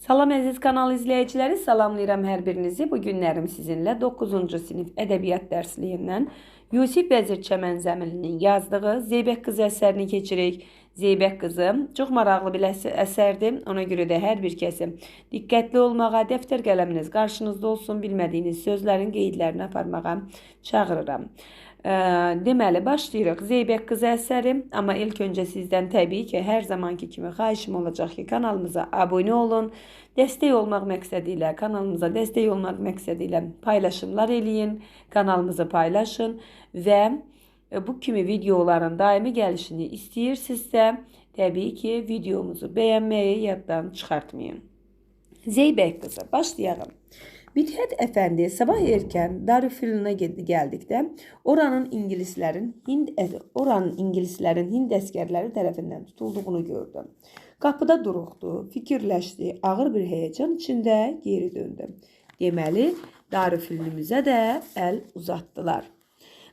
Salam əziz kanal izləyiciləri, salamlayıram hər birinizi. Bu günlərim sizinlə 9-cu sinif ədəbiyyat dərsliyindən Yusif Vəzir Çəmənzəmilinin yazdığı Zeybək qızı əsərini keçirik. Zeybək qızı çox maraqlı bir əsərdir. Ona görə də hər bir kəsim diqqətli olmağa, dəftər qələminiz qarşınızda olsun, bilmədiyiniz sözlərin qeydlərini aparmağa çağırıram. Deməli, başlayırıq. Zeybək qızı əsəri. Amma ilk öncə sizdən təbii ki, hər zamanki kimi xahişim olacaq ki, kanalımıza abunə olun. Dəstək olmaq məqsədi ilə, kanalımıza dəstək olmaq məqsədi ilə paylaşımlar eləyin. Kanalımızı paylaşın və bu kimi videoların daimi gəlişini istəyirsinizsə, təbii ki, videomuzu bəyənməyi yaddan çıxartmayın. Zeybək qızı. Başlayalım. Midhat Efendi sabah erken Darülfünun'a geldikdə oranın İngilizlərin Hind əsgərləri tərəfindən tutulduğunu gördü. Qapıda duruxdu, fikirləşdi, ağır bir həyəcan içində geri döndü. Deməli, Darülfünümüzə də əl uzatdılar.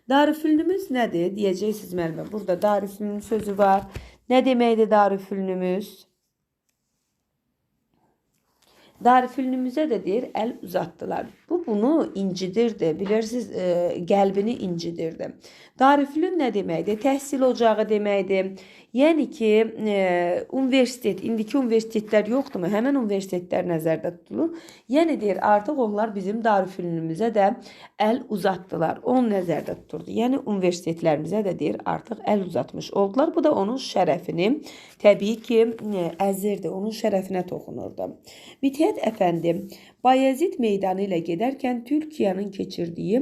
Darülfünümüz nədir? Deyəcəksiniz müəllimə. Burada Darülfünün sözü var. Nə deməkdir Darülfünümüz? Darülfünümüzə də deyir, əl uzatdılar. Bu bunu incidirdi. Bilirsiniz, qəlbini incidirdi. Darülfünün nə deməkdir? Təhsil ocağı deməkdir. Yəni ki, universitet, indiki universitetlər yoxdurmu? Həmən universitetlər nəzərdə tutulur. Yəni deyir, artıq onlar bizim Darülfünümüzə də əl uzatdılar. Onu nəzərdə tuturdu. Yəni universitetlərimizə də deyir, artıq əl uzatmış oldular. Bu da onun şərəfini təbii ki, əzirdi. Onun şərəfinə toxunurdu. Midhat Efendi Bayezid meydanı ilə gedərkən Türkiyənin keçirdiyi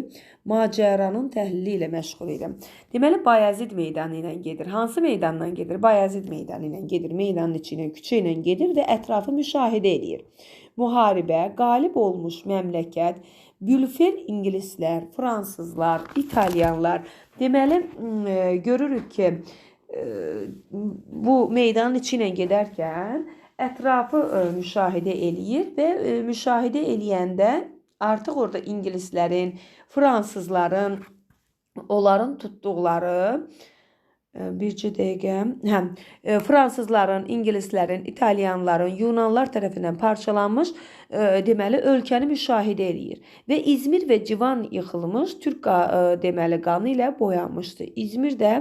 macəranın təhlili ilə məşğul idi. Deməli, Bayezid meydanı ilə gedir. Hansı meydandan gedir? Bayezid meydanı ilə gedir. Meydanın içinə, küçə ilə gedir və ətrafı müşahidə edir. Müharibə, qalib olmuş məmləkət, bülfel ingilislər, fransızlar, italyanlar. Deməli, görürük ki, bu meydanın içinə gedərkən ətrafı müşahidə eləyir və müşahidə eləyəndə artıq orada ingilislərin, fransızların, onların tutduqları bircə dəqiqə, fransızların, ingilislərin, italyanların, yunanlar tərəfindən parçalanmış deməli ölkəni müşahidə eləyir və İzmir və Civan yıxılmış Türk deməli qanı ilə boyanmışdı. İzmir də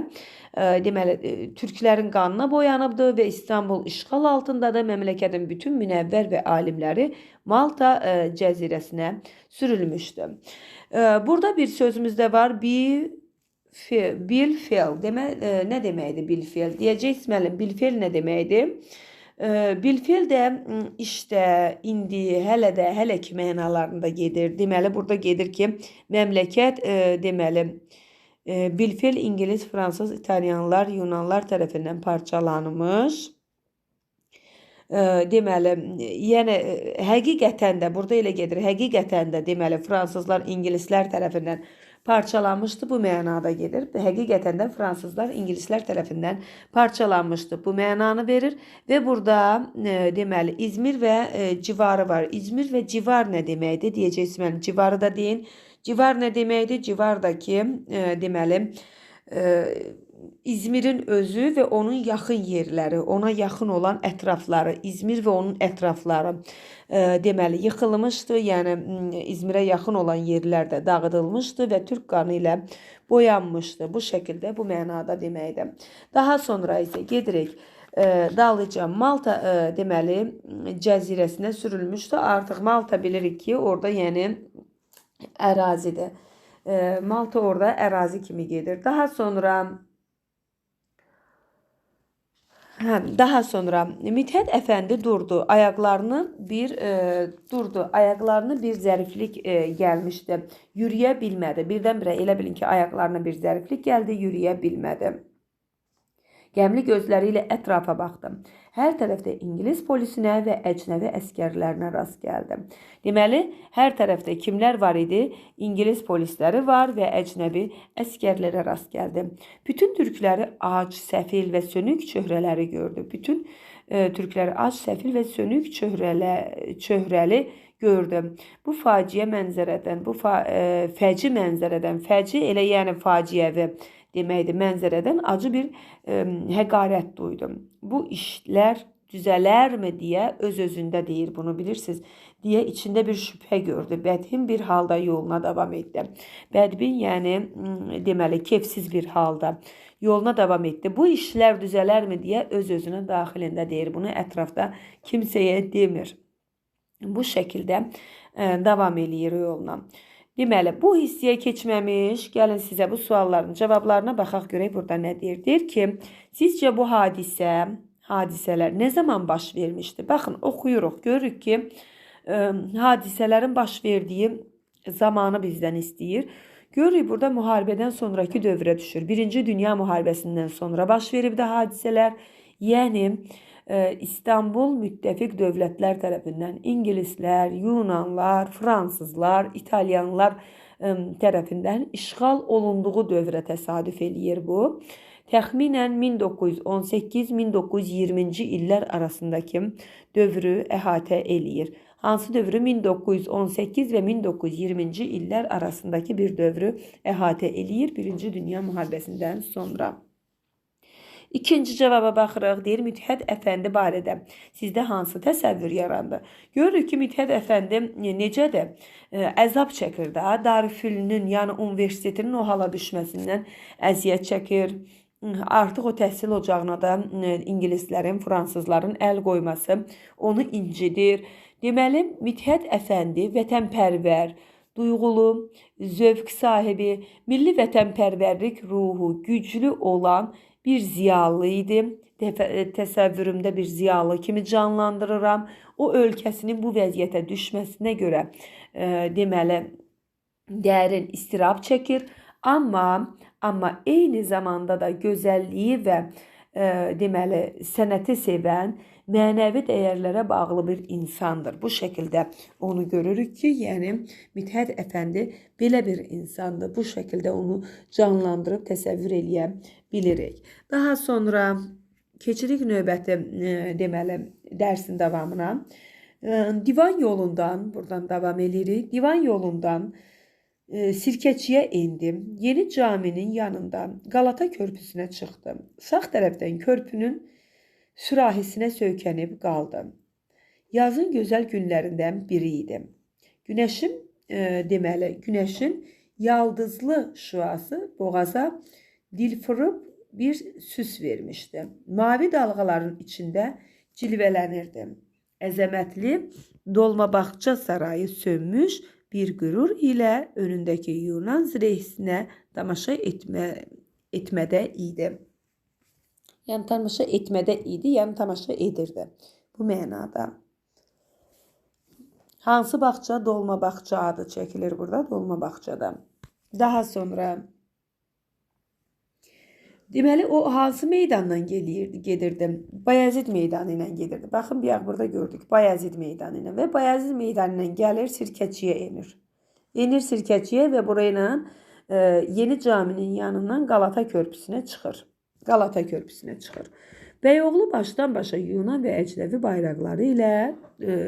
deməli türklərin qanına boyanıbdı və İstanbul işğal altındadır. Məmləkətin bütün münəvvər və alimləri Malta cəzirəsinə sürülmüşdü. Burada bir sözümüz də var. Bilfel. Nə deməkdir bilfel? Deyəcəksiniz müəllim, bilfel nə deməkdir? Bilfel də işte, indi, hələ ki mənalarında gedir. Deməli, burada gedir ki, məmləkət deməli, bilfel İngiliz, Fransız, İtalyanlar, Yunanlar tərəfindən parçalanmış. Deməli, yəni həqiqətən də burada elə gedir. Həqiqətən də deməli fransızlar İngilislər tərəfindən parçalanmışdı. Bu mənada gedir. Həqiqətən də fransızlar İngilislər tərəfindən parçalanmışdı. Bu mənanı verir və burada deməli İzmir və civarı var. İzmir və civar nə deməkdir? Deyəcəksiniz mənim civarı da deyin. Civar nə deməkdir? Civardakı deməli İzmir'in özü və onun yaxın yerləri, ona yaxın olan ətrafları, İzmir və onun ətrafları deməli yıxılmışdı. Yəni İzmirə yaxın olan yerlər də dağıdılmışdı və Türk qanı ilə boyanmışdı. Bu şəkildə, bu mənada deməkdir. Daha sonra isə gedirik. Dallıca Malta deməli cəzirəsinə sürülmüşdü. Artıq Malta bilirik ki, orada yəni ərazidir. Malta orada ərazi kimi gedir. Daha sonra Midhat Efendi durdu. Ayaqlarını bir zəriflik gəlmişdi. Yürüyə bilmədi. Birdən-birə elə bilin ki, ayaqlarına bir zəriflik gəldi, yürüyə bilmədi. Gəmli gözləri ilə ətrafa baxdı. Hər tərəfdə İngilis polisinə və əcnəbi əskərlərinə rast gəldi. Deməli, hər tərəfdə kimlər var idi? İngilis polisləri var və əcnəbi əskərlərə rast gəldi. Bütün türkləri ac, səfil və sönük çöhrələri gördü. Bütün türkləri ac, səfil və sönük çöhrəli gördü. Bu faciə mənzərədən, fəci mənzərədən, fəci elə yəni faciəvi deməkdir, mənzərədən acı bir həqarət duydum. Bu işlər düzələrmi deyə öz-özündə deyir, bunu bilirsiniz, deyə içində bir şübhə gördü. Bədbin bir halda yoluna davam etdi. Bədbin, yəni deməli kefsiz bir halda yoluna davam etdi. Bu işlər düzələrmi deyə öz-özünə daxilində deyir. Bunu ətrafda kimsəyə demir. Bu şəkildə davam eləyir yoluna. Deməli, bu hissəyə keçməmiş, gəlin sizə bu sualların cavablarına baxaq görək burada nə deyir. Deyir ki, sizcə bu hadisələr nə zaman baş vermişdi? Baxın, oxuyuruq, görürük ki, hadisələrin baş verdiyi zamanı bizdən istəyir. Görürük, burada müharibədən sonraki dövrə düşür. Birinci Dünya müharibəsindən sonra baş veribdi hadisələr. Yəni, İstanbul müttəfiq dövlətlər tərəfindən ingilislər, yunanlar, fransızlar, italyanlar tərəfindən işğal olunduğu dövrə təsadüf eləyir bu. Təxminən 1918-1920-ci illər arasındakı dövrü əhatə eləyir. Hansı dövrü? 1918 və 1920-ci illər arasındakı bir dövrü əhatə eləyir Birinci Dünya müharibəsindən sonra. İkinci cavaba baxırıq. Deyir, Müthət Əfəndi barədə sizdə hansı təsəvvür yarandı? Görürük ki, Müthət Əfəndi necədir? Əzab çəkir də. Darülfünunun, yəni universitetinin o hala düşməsindən əziyyət çəkir. Artıq o təhsil ocağına da ingilislərin, fransızların əl qoyması onu incidir. Deməli, Müthət Əfəndi vətənpərvər, duyğulu, zövq sahibi, milli vətənpərvərlik ruhu güclü olan bir ziyalı idi. Təsəvvürümdə bir ziyalı kimi canlandırıram. O ölkəsinin bu vəziyyətə düşməsinə görə deməli dərin istirab çəkir. Amma eyni zamanda da gözəlliyi və deməli sənəti sevən, mənəvi dəyərlərə bağlı bir insandır. Bu şəkildə onu görürük ki, yəni Müthət Əfəndi belə bir insandır. Bu şəkildə onu canlandırıb təsəvvür eləyə bilirik. Daha sonra keçirik növbəti deməli dərsin davamına. Divan yolundan, buradan davam edirik. Divan yolundan Sirkəçiyə endim. Yeni caminin yanından Qalata körpüsünə çıxdım. Sağ tərəfdən körpünün sürahisinə söykənib qaldım. Yazın gözəl günlərindən biri idi. Günəşin yaldızlı şüası boğaza dil fırıb bir süs vermişdi. Mavi dalğaların içində cilvələnirdi. Əzəmətli Dolmabağça sarayı sönmüş bir qürur ilə önündəki Yunan zirehsinə tamaşa etmədə idi. Yəni tamaşa etmədə idi, yəni tamaşa edirdi. Bu mənada. Hansı bağça? Dolmabağça adı çəkilir burada, Dolmabağçada. Daha sonra deməli o hansı meydandan gedirdi? Bayazid meydanı ilə gedirdi. Baxın, bir burada gördük Bayazid meydanı ilə və Bayazid meydanı ilə gəlir Sirkəçiyə enir. Enir Sirkəçiyə və burayla Yeni caminin yanından Qalata körpüsünə çıxır. Bəyoğlu başdan başa Yunan və əcnəbi bayraqları ilə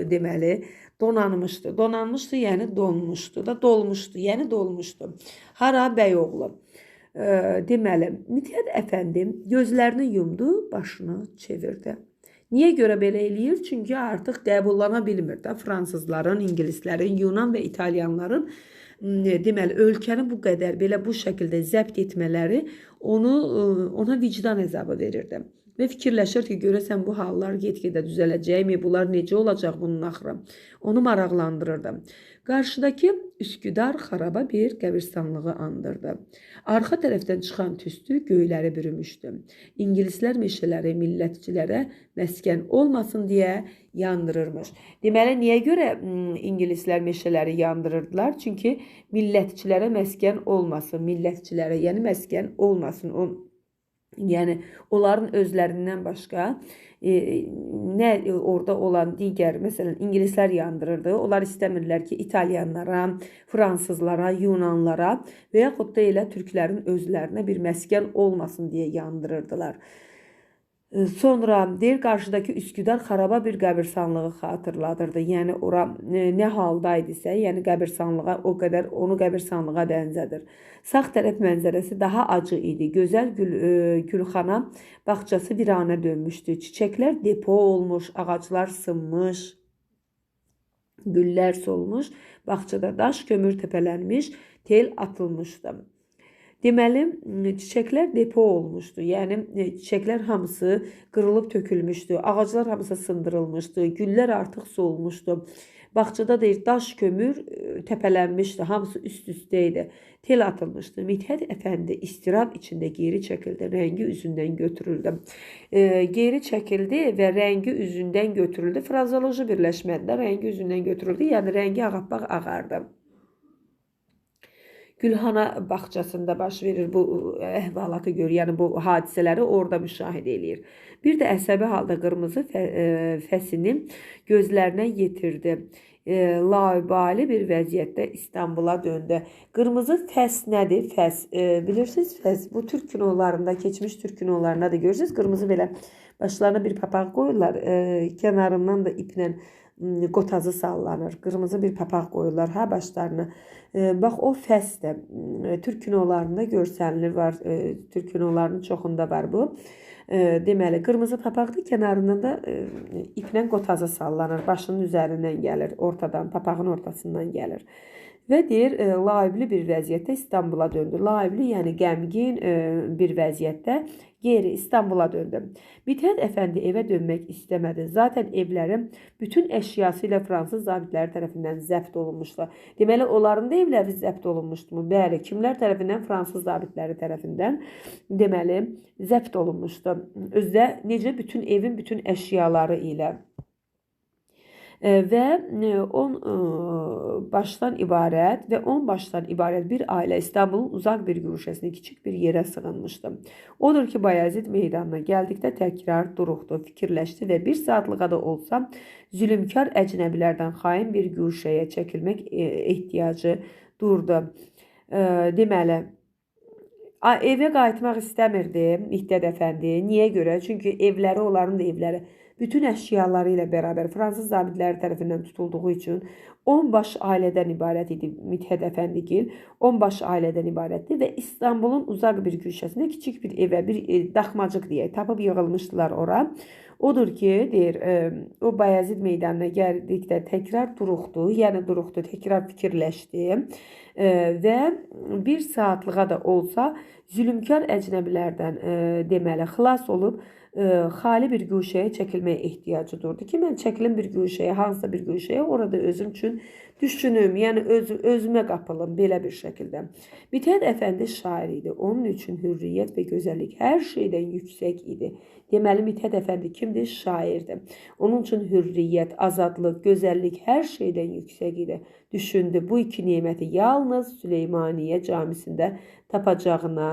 deməli donanmışdı. Donanmışdı, yəni donmuşdu da, dolmuşdu, yəni dolmuşdu. Hara? Bəyoğlu. Deməli, Müthət Əfəndi gözlərini yumdu, başını çevirdi. Niyə görə belə eləyir? Çünki artıq qəbullana bilmir də fransızların, ingilislərin, Yunan və italyanların deməli ölkəni bu qədər belə bu şəkildə zəbt etmələri ona vicdan əzabı verirdi. Və fikirləşir ki, görəsən bu hallar get-gedə düzələcəkmi, bunlar necə olacaq bunun axırı? Onu maraqlandırırdı. Qarşıdakı Üsküdar xaraba bir qəbirstanlığı andırdı. Arxa tərəfdən çıxan tüstü göyləri bürümüşdü. İngilislər meşələri millətçilərə məskən olmasın deyə yandırırmış. Deməli, niyə görə ingilislər meşələri yandırırdılar? Çünki millətçilərə məskən olmasın, millətçilərə, yəni məskən olmasın. Yəni onların özlərindən başqa nə orada olan digər, məsələn, ingilislər yandırırdı. Onlar istəmirlər ki, İtalyanlara, fransızlara, Yunanlara və yaxud da elə türklərin özlərinə bir məskən olmasın deyə yandırırdılar. Sonra deyir qarşıdakı Üsküdar xaraba bir qəbirstanlığı xatırladırdı. Yəni ora nə haldaydısa, yəni qəbirstanlığa o qədər onu qəbirstanlığa bənzədir. Sağ tərəf mənzərəsi daha acı idi. Gözəl gülxana bağçası viranə dönmüşdü. Çiçəklər depo olmuş, ağaclar sınmış, güllər solmuş, bağçada daş kömür təpələnmiş, tel atılmışdı. Deməli, çiçəklər depo olmuşdu. Yəni çiçəklər hamısı qırılıb tökülmüşdü. Ağaclar hamısı sındırılmışdı. Güllər artıq solmuşdu. Bağçada deyir daş kömür təpələnmişdi. Hamısı üst-üstə idi. Tel atılmışdı. Mithət Əfəndi istirab içində geri çəkildi. Rəngi üzündən götürüldü. Geri çəkildi və rəngi üzündən götürüldü. Frazoloji birləşmədə rəngi üzündən götürüldü. Yəni rəngi ağappaq ağardı. Gülhana bağçasında baş verir bu əhvalatı görür. Yəni bu hadisələri orada müşahidə eləyir. Bir də əsəbi halda qırmızı fəsini gözlərinə yetirdi. Laubali bir vəziyyətdə İstanbula döndü. Qırmızı fəs nədir? Fəs. Bilirsiniz fəs. Bu Türk kinolarında, keçmiş Türk kinolarında da görürsünüz. Qırmızı belə başlarına bir papaq qoyurlar. Kənarından da iplə qotazı sallanır. Qırmızı bir papaq qoyurlar ha başlarına. Bax o fəs də Türk kinolarında görsənilir var. Türk kinolarının çoxunda var bu. Deməli qırmızı papaqda kənarından da iplə qotazı sallanır. Başının üzərindən gəlir, ortadan, papağın ortasından gəlir. Və deyir, laibli bir vəziyyətdə İstanbula döndü. Laibli, yəni qəmgin bir vəziyyətdə geri İstanbula döndü. Mithət Əfəndi evə dönmək istəmədi. Zaten evləri bütün əşyası ilə Fransız zabitləri tərəfindən zəbt olunmuşdu. Deməli, onların da evləri zəbt olunmuşdu mu? Bəli, kimlər tərəfindən? Fransız zabitləri tərəfindən deməli, zəbt olunmuşdu. Özdə necə bütün evin bütün əşyaları ilə. Və 10 başdan ibarət bir ailə İstanbulun uzaq bir güşəsində kiçik bir yerə sığınmışdı. Odur ki, Bayazid meydanına gəldikdə təkrar duruxdu, fikirləşdi və bir saatlığa da olsa zülümkar əcnəbilərdən xain bir güşəyə çəkilmək ehtiyacı durdu. Deməli, evə qayıtmaq istəmirdi Mithət Əfəndi. Niyə görə? Çünki evləri, onların da evləri bütün əşyaları ilə bərabər Fransız zabitləri tərəfindən tutulduğu üçün 10 baş ailədən ibarət idi Mithət Əfəndigil. 10 baş ailədən ibarətdir və İstanbulun uzaq bir güşəsində kiçik bir evə, bir daxmacıq deyək, tapıb yığılmışdılar ora. Odur ki, deyir, o Bayazid meydanına gəldikdə təkrar duruxdu, yəni duruxdu, təkrar fikirləşdi və bir saatlığa da olsa zülümkar əcnəbilərdən deməli xilas olub xali bir güşəyə çəkilməyə ehtiyacı durdu ki, mən çəkilim bir güşəyə, hansısa bir güşəyə, orada özüm üçün düşünüm, yəni özümə qapılım belə bir şəkildə. Mithət Əfəndi şair idi. Onun üçün hürriyyət və gözəllik hər şeydən yüksək idi. Deməli, Mithət Əfəndi kimdir? Şairdir. Onun üçün hürriyyət, azadlıq, gözəllik hər şeydən yüksək idi. Düşündü, bu iki neməti yalnız Süleymaniyə camisində tapacağına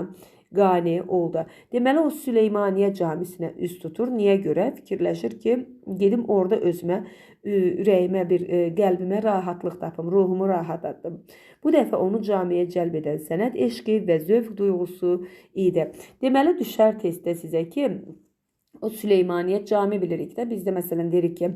qane oldu. Deməli, o Süleymaniyə camisinə üst tutur. Niyə görə? Fikirləşir ki, gedim orada özümə, ürəyimə bir, qəlbimə rahatlıq tapım, ruhumu rahatladım. Bu dəfə onu camiyə cəlb edən sənət eşqi və zövq duyğusu idi. Deməli, düşər testdə sizə ki, o Süleymaniyə cami bilirik də. Bizdə məsələn deyirik ki,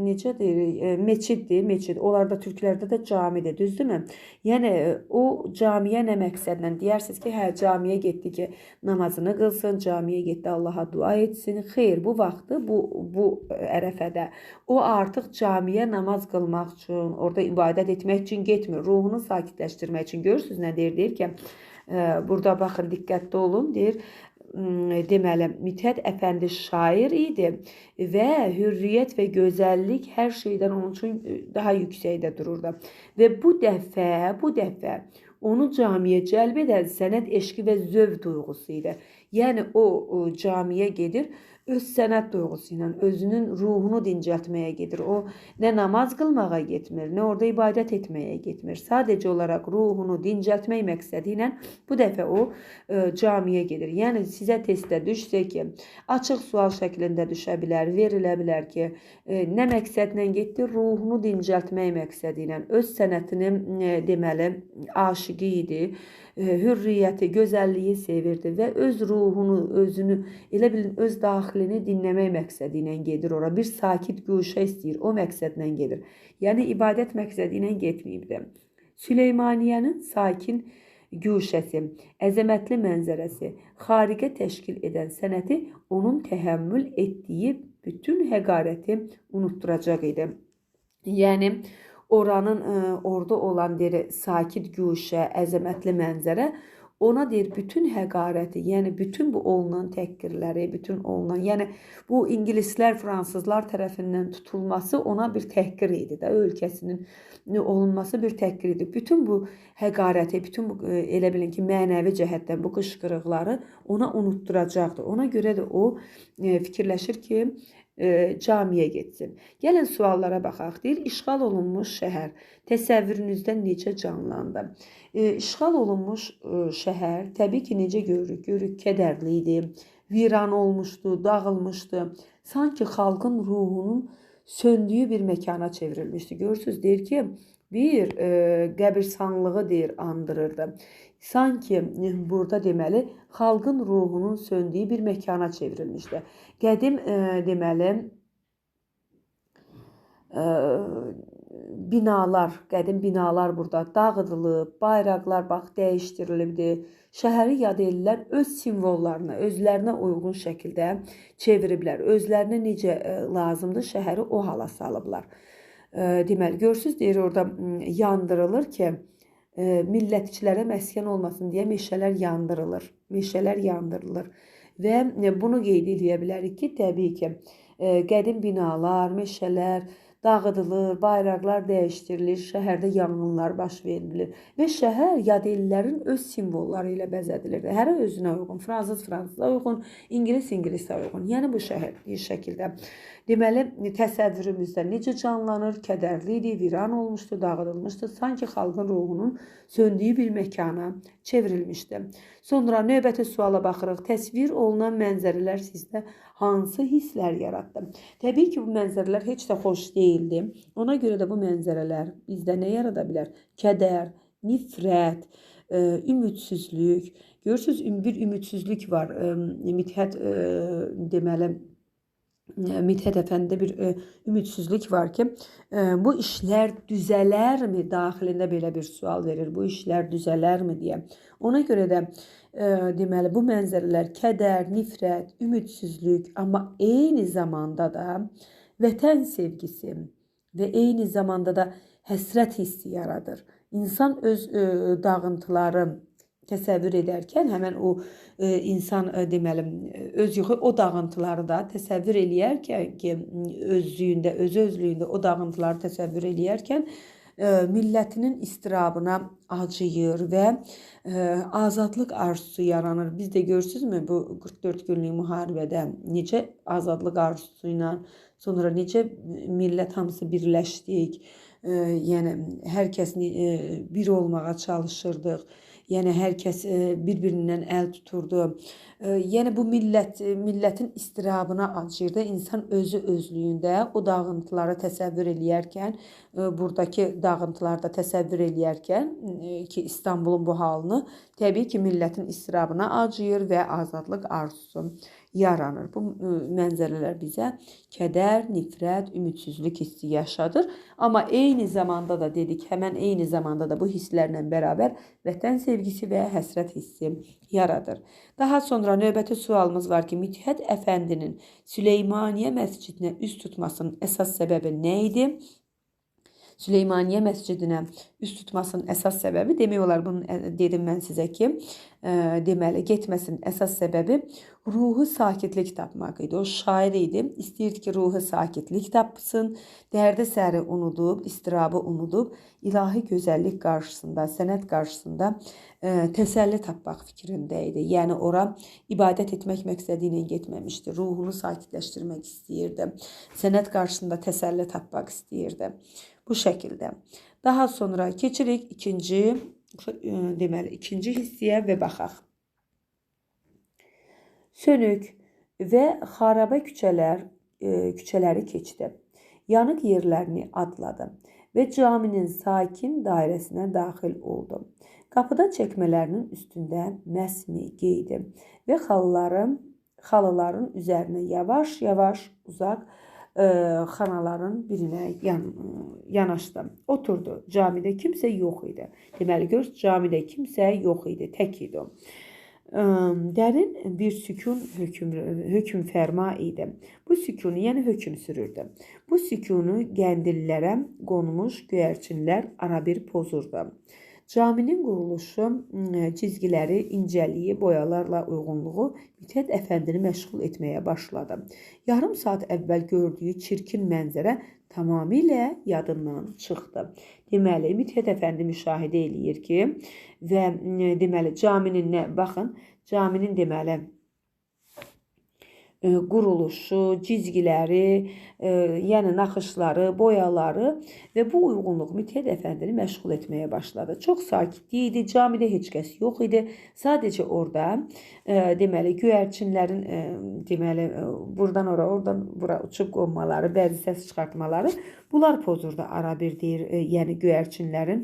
necə deyirik, meçiddir, meçid. Onlarda türklərdə də camidir, düzdürmü? Yəni o camiyə nə məqsədlə deyirsiniz ki, hə camiyə getdi ki, namazını qılsın, camiyə getdi Allaha dua etsin. Xeyr, bu vaxtı bu ərəfədə o artıq camiyə namaz qılmaq üçün, orada ibadət etmək üçün getmir, ruhunu sakitləşdirmək üçün. Görürsüz nə deyir? Deyir ki, burada baxın, diqqətli olun, deyir. Deməli, Mithət Əfəndi şair idi və hürriyyət və gözəllik hər şeydən onun üçün daha yüksəkdə dururdu. Və bu dəfə onu camiyə cəlb edən sənət eşqi və zövq duyğusu idi. Yəni o camiyə gedir, öz sənət duyğusu ilə özünün ruhunu dincəltməyə gedir. O nə namaz qılmağa getmir, nə orada ibadət etməyə getmir. Sadəcə olaraq ruhunu dincəltmək məqsədi ilə bu dəfə o camiyə gedir. Yəni sizə testdə düşsə ki, açıq sual şəklində düşə bilər, verilə bilər ki, nə məqsədlə getdi? Ruhunu dincəltmək məqsədi ilə öz sənətini deməli aşiqi idi. hürriyyəti, gözəlliyi sevirdi və öz ruhunu, özünü, elə bilin öz daxilini dinləmək məqsədi ilə gedir ora. Bir sakit guşə istəyir, o məqsədlə gedir. Yəni ibadət məqsədi ilə getməyibdi. Süleymaniyənin sakin güşəsi, əzəmətli mənzərəsi, xariqə təşkil edən sənəti onun təhəmmül etdiyi bütün həqarəti unutturacaq idi. Yəni oranın orada olan deyir sakit güşə, əzəmətli mənzərə ona deyir bütün həqarəti, yəni bütün bu olunan təhqirləri, bütün olunan, yəni bu ingilislər, fransızlar tərəfindən tutulması ona bir təhqir idi də, ölkəsinin olunması bir təhqir idi. Bütün bu həqarəti, bütün bu elə bilin ki, mənəvi cəhətdən bu qışqırıqları ona unutturacaqdı. Ona görə də o fikirləşir ki, camiyə getsin. Gəlin suallara baxaq. Deyir, işğal olunmuş şəhər təsəvvürünüzdə necə canlandı? İşğal olunmuş şəhər təbii ki, necə görürük? Görürük, kədərli idi, viran olmuşdu, dağılmışdı. Sanki xalqın ruhunun söndüyü bir məkana çevrilmişdi. Görürsünüz, deyir ki, bir qəbirstanlığı deyir, andırırdı. Sanki burada deməli xalqın ruhunun söndüyü bir məkana çevrilmişdi. Qədim deməli binalar, qədim binalar burada dağıdılıb, bayraqlar bax dəyişdirilibdi. Şəhəri yad ellər öz simvollarına, özlərinə uyğun şəkildə çeviriblər. Özlərinə necə lazımdır şəhəri o hala salıblar. Deməli, görürsünüz, deyir orada yandırılır ki, millətçilərə məskən olmasın deyə meşələr yandırılır. Meşələr yandırılır. Və bunu qeyd edə bilərik ki, təbii ki, qədim binalar, meşələr dağıdılır, bayraqlar dəyişdirilir, şəhərdə yanğınlar baş verilir və şəhər yad ellərin öz simvolları ilə bəzədilir. Hərə özünə uyğun, fransız-fransıza uyğun, ingilis-ingilisə uyğun. Yəni bu şəhər bir şəkildə deməli təsəvvürümüzdə necə canlanır? Kədərli idi, viran olmuşdu, dağıdılmışdı. Sanki xalqın ruhunun söndüyü bir məkana çevrilmişdi. Sonra növbəti suala baxırıq. Təsvir olunan mənzərələr sizdə hansı hisslər yaratdı? Təbii ki, bu mənzərələr heç də xoş deyildi. Ona görə də bu mənzərələr bizdə nə yarada bilər? Kədər, nifrət, ümidsizlik. Görürsünüz, bir ümidsizlik var. Midhət əfəndində bir ümidsizlik var ki, bu işlər düzələrmi daxilində belə bir sual verir. Bu işlər düzələrmi deyə. Ona görə də deməli bu mənzərələr kədər, nifrət, ümidsizlik, amma eyni zamanda da vətən sevgisi və eyni zamanda da həsrət hissi yaradır. İnsan öz dağıntıları təsəvvür edərkən həmən o insan deməli o dağıntıları da təsəvvür eləyərkən ki, özlüyündə o dağıntıları təsəvvür eləyərkən millətinin istirabına acıyır və azadlıq arzusu yaranır. Biz də görürsünüzmü bu 44 günlük müharibədə necə azadlıq arzusu ilə, sonra necə millət hamısı birləşdik, yəni hər kəs bir olmağa çalışırdıq. Yəni hər kəs bir-birindən əl tuturdu. Yəni bu millətin istirabına acıyırdı. İnsan özlüyündə o dağıntıları təsəvvür eləyərkən, buradakı dağıntıları da təsəvvür eləyərkən ki, İstanbulun bu halını təbii ki, millətin istirabına acıyır və azadlıq arzusu yaranır. Bu mənzərələr bizə kədər, nifrət, ümidsizlik hissi yaşadır. Amma eyni zamanda da dedik, həmən eyni zamanda da bu hisslərlə bərabər vətən sevgisi və həsrət hissi yaradır. Daha sonra növbəti sualımız var ki, Midhət Əfəndinin Süleymaniyə məscidinə üz tutmasının əsas səbəbi nə idi? Süleymaniyə məscidinə üz tutmasının əsas səbəbi, demək olar bunu dedim mən sizə ki, deməli getməsinin əsas səbəbi ruhu sakitlik tapmaq idi. O şair idi, istəyirdi ki, ruhu sakitlik tapsın, dərdi səri unudub, istirabı unudub, ilahi gözəllik qarşısında, sənət qarşısında təsəlli tapmaq fikrində idi. Yəni ora ibadət etmək məqsədi ilə getməmişdi, ruhunu sakitləşdirmək istəyirdi, sənət qarşısında təsəlli tapmaq istəyirdi. Bu şəkildə. Daha sonra keçirik ikinci hissəyə və baxaq. Sönük və xarabə küçələri keçdi. Yanıq yerlərini adladı və caminin sakin dairəsinə daxil oldu. Qapıda çəkmələrinin üstündə məsmi geydi və xalıların üzərinə yavaş-yavaş uzaq xanaların birinə yanaşdı. Oturdu. Camidə kimsə yox idi. Deməli, gör, camidə kimsə yox idi, tək idi o. Dərin bir sükun hökm fərma idi. Bu sükunu, yəni hökm sürürdü. Bu sükunu qəndillərə qonmuş göyərçinlər arabir pozurdu. Caminin quruluşu, cizgiləri, incəliyi, boyalarla uyğunluğu Mithət Əfəndini məşğul etməyə başladı. Yarım saat əvvəl gördüyü çirkin mənzərə tamamilə yadından çıxdı. Deməli, Mithət Əfəndi müşahidə eləyir ki, və deməli, caminin deməli, quruluşu, cizgiləri, yəni naxışları, boyaları və bu uyğunluq Mithət Əfəndini məşğul etməyə başladı. Çox sakitlik idi, camidə heç kəs yox idi. Sadəcə orada deməli göyərçinlərin deməli buradan ora, oradan bura uçub qonmaları, bəzi səs çıxartmaları bunlar pozurdu arabir deyir, yəni göyərçinlərin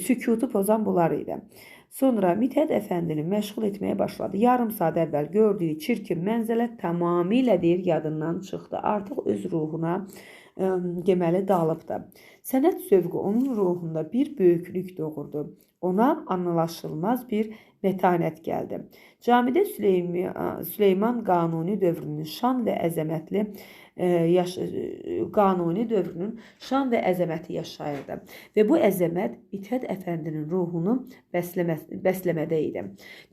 sükutu pozan bunlar idi. Sonra Mithət Əfəndini məşğul etməyə başladı. Yarım saat əvvəl gördüyü çirkin mənzərə tamamilə deyir yadından çıxdı. Artıq öz ruhuna deməli dalıbdı. Sənət zövqü onun ruhunda bir böyüklük doğurdu. Ona anlaşılmaz bir mətanət gəldi. Camidə Süleyman Qanuni dövrünün şan və əzəmətli Qanuni dövrünün şan və əzəməti yaşayırdı. Və bu əzəmət Mithət Əfəndinin ruhunu bəsləmədə idi.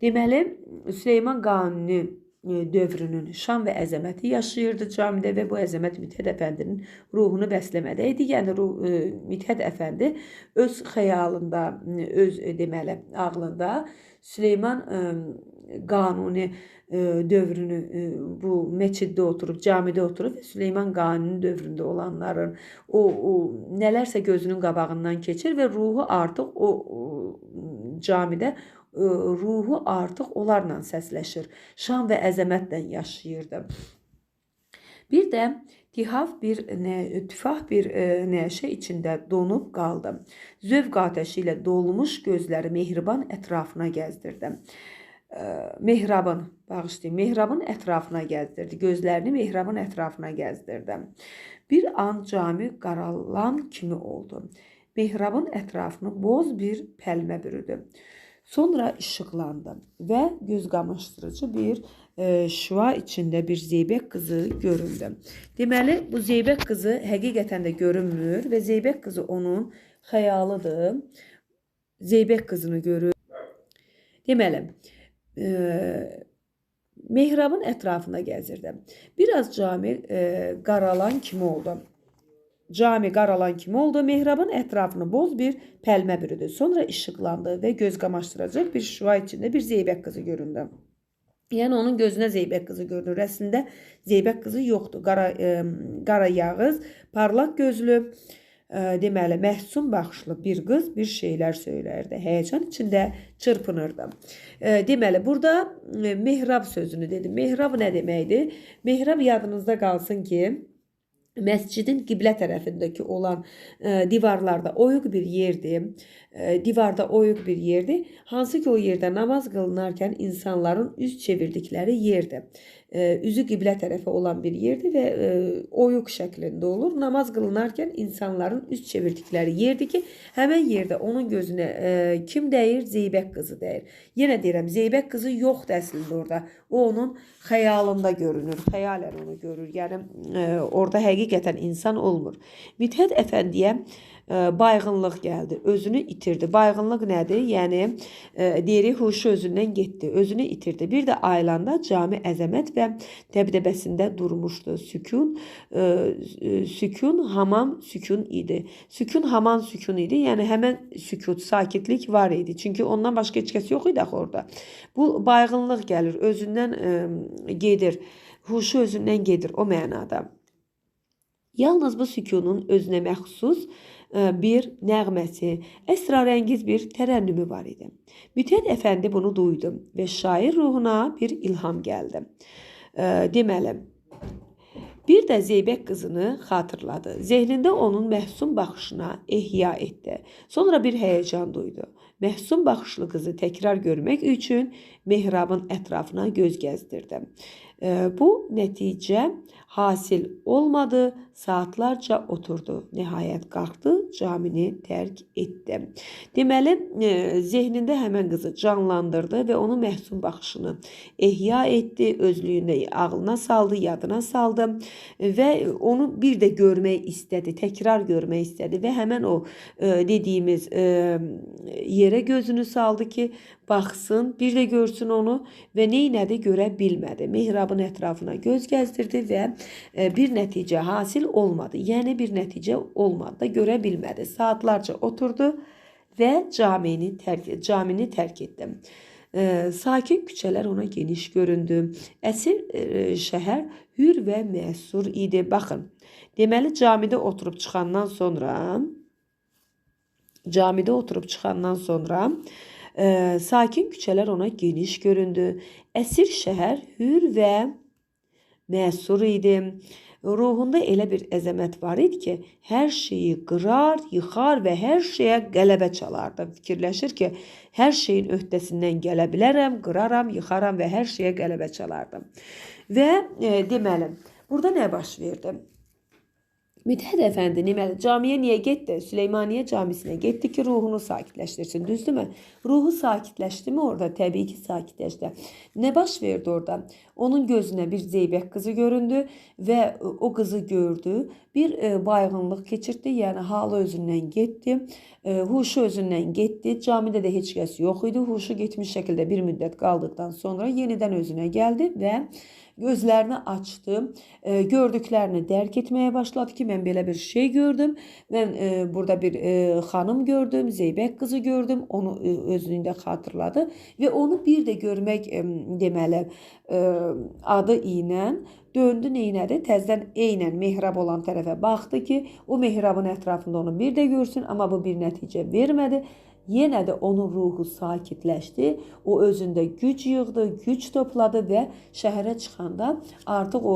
Deməli, Süleyman Qanuni dövrünün şan və əzəməti yaşayırdı camidə və bu əzəmət Mithət Əfəndinin ruhunu bəsləmədə idi. Yəni, Mithət Əfəndi öz xəyalında, öz deməli, ağlında Süleyman Qanuni dövrünü bu meçiddə oturub, camidə oturub və Süleyman Qanuni dövründə olanların o nələrsə gözünün qabağından keçir və ruhu artıq o camidə ruhu artıq onlarla səsləşir. Şan və əzəmətlə yaşayırdı. Bir də tüfah bir nəşə içində donub qaldı. Zövq ateşi ilə dolmuş gözləri mehriban ətrafına gəzdirdi. Mehrabın ətrafına gəzdirdi. Gözlərini mehrabın ətrafına gəzdirdi. Bir an cami qaralan kimi oldu. Mehrabın ətrafını boz bir pəlmə bürüdü. Sonra işıqlandı və göz qamaşdırıcı bir şüa içində bir Zeybək qızı göründü. Deməli, bu Zeybək qızı həqiqətən də görünmür və Zeybək qızı onun xəyalıdır. Zeybək qızını görür. Deməli, mehrabın ətrafında gəzirdi. Biraz cami qaralan kimi oldu. Mehrabın ətrafını boz bir pəlmə bürüdü. Sonra işıqlandı və göz qamaşdıracaq bir şüa içində bir Zeybək qızı göründü. Yəni, onun gözünə Zeybək qızı görünür. Əslində, Zeybək qızı yoxdur. Qara yağız, parlaq gözlü, deməli, məhsun baxışlı bir qız bir şeylər söylərdi. Həyəcan içində çırpınırdı. Deməli, burada mehrab sözünü dedim. Mehrab nə deməkdir? Mehrab yadınızda qalsın ki, məscidin qiblə tərəfindəki olan divarlarda oyuq bir yerdir. Hansı ki, o yerdə namaz qılınarkən insanların üz çevirdikləri yerdir. Üzü qiblə tərəfi olan bir yerdir və oyuq şəklində olur. Namaz qılınarkən insanların üz çevirdikləri yerdir ki, həmən yerdə onun gözünə kim dəyir? Zeybək qızı dəyir. Yenə deyirəm, Zeybək qızı yoxdur əslində orada. O onun xəyalında görünür. Xəyalən onu görür. Yəni, orada həqiqətən insan olmur. Mithət Əfəndiyə bayğınlıq gəldi, özünü itirdi. Bayğınlıq nədir? Yəni, deyirik, huşu özündən getdi, özünü itirdi. Bir də ayılanda cami əzəmət və dəbdəbəsində durmuşdu. Sükun haman sükun idi. Sükun haman sükun idi. Yəni, həmən sükut, sakitlik var idi. Çünki ondan başqa heç kəs yox idi axı orada. Bu bayğınlıq gəlir, özündən gedir. Huşu özündən gedir o mənada. Yalnız bu sükunun özünə məxsus bir nəğməsi, əsrarəngiz bir tərənnümü var idi. Mithət Əfəndi bunu duydu və şair ruhuna bir ilham gəldi. Deməli, Bir də Zeybək qızını xatırladı. Zehnində onun məhsum baxışına ehya etdi. Sonra bir həyəcan duydu. Məhsum baxışlı qızı təkrar görmək üçün mehrabın ətrafına göz gəzdirdi. Bu nəticə hasil olmadı. Saatlarca oturdu. Nəhayət qalxdı, camini tərk etdi. Deməli, zehnində həmən qızı canlandırdı və onun məhsum baxışını ehya etdi, özlüyündə ağlına saldı, yadına saldı və onu bir də görmək istədi, təkrar görmək istədi və həmən o dediyimiz yerə gözünü saldı ki, baxsın, bir də görsün onu və neynədi görə bilmədi. Mehrabın ətrafına göz gəzdirdi və bir nəticə hasil olmadı. Yəni bir nəticə olmadı da görə bilmədi. Saatlarca oturdu və camini tərk etdi. Sakin küçələr ona geniş göründü. Əsir şəhər hür və məsur idi. Baxın, deməli camidə oturub çıxandan sonra sakin küçələr ona geniş göründü. Əsir şəhər hür və məsur idi. Ruhunda elə bir əzəmət var idi ki, hər şeyi qırar, yıxar və hər şeyə qələbə çalardı. Fikirləşir ki, hər şeyin öhdəsindən gələ bilərəm, qıraram, yıxaram və hər şeyə qələbə çalardım. Və deməli, burada nə baş verdi? Mithət Əfəndi camiyə niyə getdi? Süleymaniyə camisinə getdi ki, ruhunu sakitləşdirsin. Düzdürmü? Ruhu sakitləşdi mi orada? Təbii ki, sakitləşdi. Nə baş verdi orada? Onun gözünə bir Zeybək qızı göründü və o qızı gördü. Bir baygınlıq keçirdi, yəni halı özündən getdi, huşu özündən getdi. Camidə də heç kəs yox idi. Huşu getmiş şəkildə bir müddət qaldıqdan sonra yenidən özünə gəldi və gözlərini açdı, gördüklərini dərk etməyə başladı ki, mən belə bir şey gördüm, mən burada bir xanım gördüm, Zeybək qızı gördüm, onu özlüyündə xatırladı və onu bir də görmək deməli adı ilə döndü, neynədi? Təzdən eynən mehrab olan tərəfə baxdı ki, o mehrabın ətrafında onu bir də görsün, amma bu bir nəticə vermədi. Yenə də onun ruhu sakitləşdi. O özündə güc yığdı, güc topladı və şəhərə çıxanda artıq o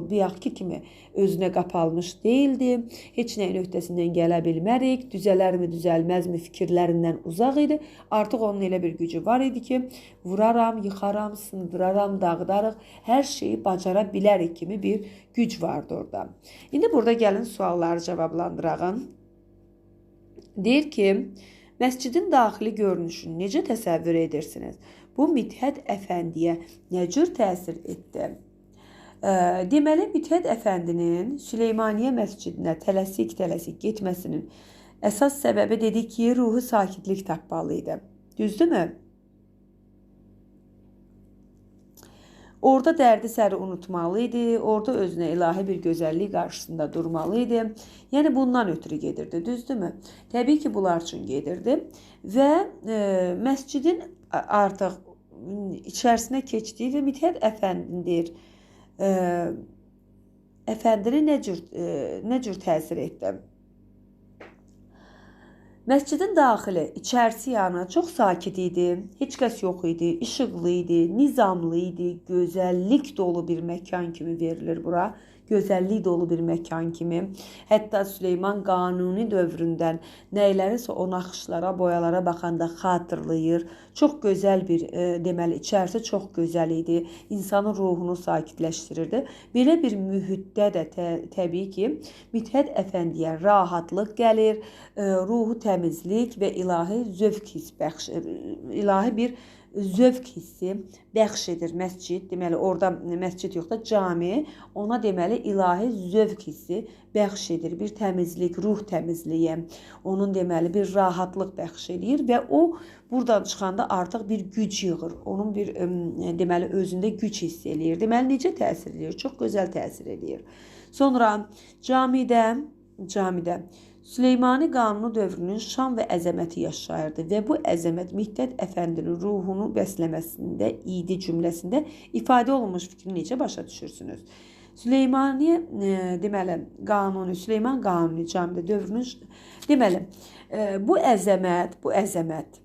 bayaqki kimi özünə qapanmış deyildi. Heç nəyin öhdəsindən gələ bilmərik. Düzələrmi, düzəlməzmi fikirlərindən uzaq idi. Artıq onun elə bir gücü var idi ki, vuraram, yıxaram, sındıraram, dağıdarıq, hər şeyi bacara bilərik kimi bir güc vardı orada. İndi burada gəlin sualları cavablandırağın. Deyir ki, məscidin daxili görünüşünü necə təsəvvür edirsiniz? Bu Mithət Əfəndiyə nə cür təsir etdi? Deməli, Mithət Əfəndinin Süleymaniyə məscidinə tələsik getməsinin əsas səbəbi dedi ki, ruhu sakitlik tapmalı idi. Düzdürmü? Orada dərdi səri unutmalı idi, orada özünə ilahi bir gözəllik qarşısında durmalı idi. Yəni bundan ötürü gedirdi, düzdürmü? Təbii ki, bunlar üçün gedirdi və məscidin artıq içərisinə keçdiyi və Mithət Əfəndidir. Əfəndini nə cür təsir etdi? Məscidin daxili, içərisi yanı çox sakit idi, heç kəs yox idi, işıqlı idi, nizamlı idi, gözəllik dolu bir məkan kimi verilir bura. Gözəllik dolu bir məkan kimi. Hətta Süleyman Qanuni dövründən nəylərisə o naxışlara, boyalara baxanda xatırlayır. Çox gözəl bir, deməli, içərisi çox gözəl idi. İnsanın ruhunu sakitləşdirirdi. Belə bir mühitdə də təbii ki, Mithət Əfəndiyə rahatlıq gəlir, ruhu təmizlik və ilahi zövq hissi bəxş edir. İlahi bir zövq hissi bəxş edir məscid. Deməli, orada məscid yox da cami ona deməli ilahi zövq hissi bəxş edir. Bir təmizlik, ruh təmizliyi. Onun deməli bir rahatlıq bəxş edir və o buradan çıxanda artıq bir güc yığır. Onun bir deməli özündə güc hiss eləyir. Deməli necə təsir edir? Çox gözəl təsir edir. Sonra camidə Süleymani Qanunu dövrünün şan və əzəməti yaşayırdı və bu əzəmət Mithət Əfəndinin ruhunu bəsləməsində idi cümləsində ifadə olunmuş fikri necə başa düşürsünüz? Süleyman Qanuni camidə dövrünün deməli bu əzəmət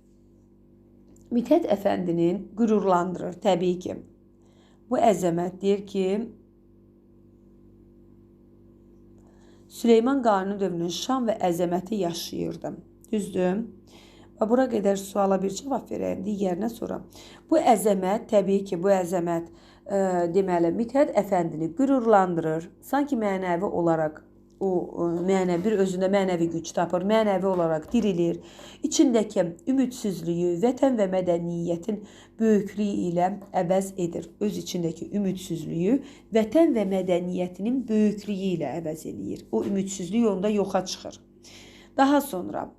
Mithət Əfəndinin qürurlandırır təbii ki. Bu əzəmət deyir ki, Süleyman Qanuni dövrünün şan və əzəməti yaşayırdı. Düzdür? Və bura qədər suala bir cavab verəyim, digərinə sonra. Bu əzəmət, təbii ki, bu əzəmət deməli Mithət Əfəndini qürurlandırır. Sanki mənəvi olaraq o bir özündə mənəvi güc tapır, mənəvi olaraq dirilir. İçindəki ümidsizliyi vətən və mədəniyyətin böyüklüyü ilə əvəz edir. Öz içindəki ümidsizliyi vətən və mədəniyyətinin böyüklüyü ilə əvəz eləyir. O ümidsizlik onda yoxa çıxır. Daha sonra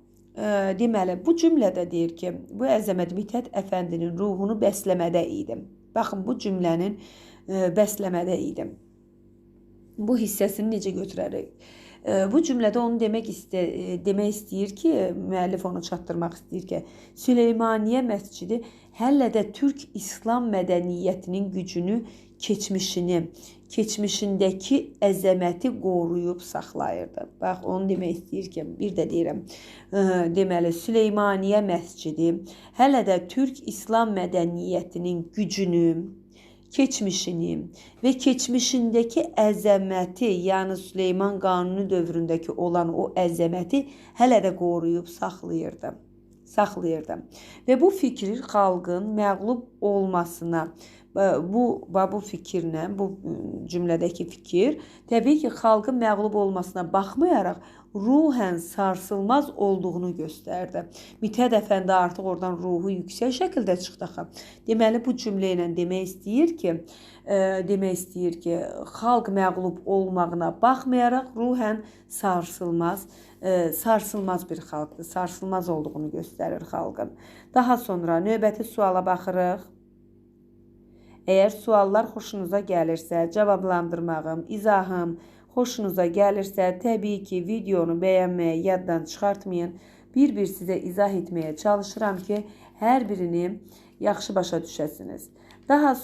deməli bu cümlədə deyir ki, bu əzəmət Mithət Əfəndinin ruhunu bəsləmədə idi. Baxın, bu cümlənin bəsləmədə idi. Bu hissəsini necə götürərək? Bu cümlədə onu demək istəyir ki, müəllif onu çatdırmaq istəyir ki, Süleymaniyə məscidi hələ də Türk İslam mədəniyyətinin gücünü, keçmişindəki əzəməti qoruyub saxlayırdı. Bax, onu demək istəyir ki, bir də deyirəm, deməli, Süleymaniyə məscidi hələ də Türk İslam mədəniyyətinin gücünü, keçmişini və keçmişindəki əzəməti, yəni Süleyman Qanuni dövründəki olan o əzəməti hələ də qoruyub saxlayırdı. Və bu fikir xalqın məğlub olmasına, bu fikirlə, bu cümlədəki fikir, təbii ki, xalqın məğlub olmasına baxmayaraq, ruhən sarsılmaz olduğunu göstərdi. Mithət Əfəndi artıq oradan ruhu yüksək şəkildə çıxdı. Deməli, bu cümlə ilə demək istəyir ki, xalq məğlub olmağına baxmayaraq, ruhən sarsılmaz bir xalqdır. Sarsılmaz olduğunu göstərir xalqın. Daha sonra növbəti suala baxırıq. Əgər suallar xoşunuza gəlirsə, cavablandırmağım, izahım xoşunuza gəlirsə, təbii ki, videonu bəyənməyi yaddan çıxartmayın. Bir-bir sizə izah etməyə çalışıram ki, hər birini yaxşı başa düşəsiniz. Daha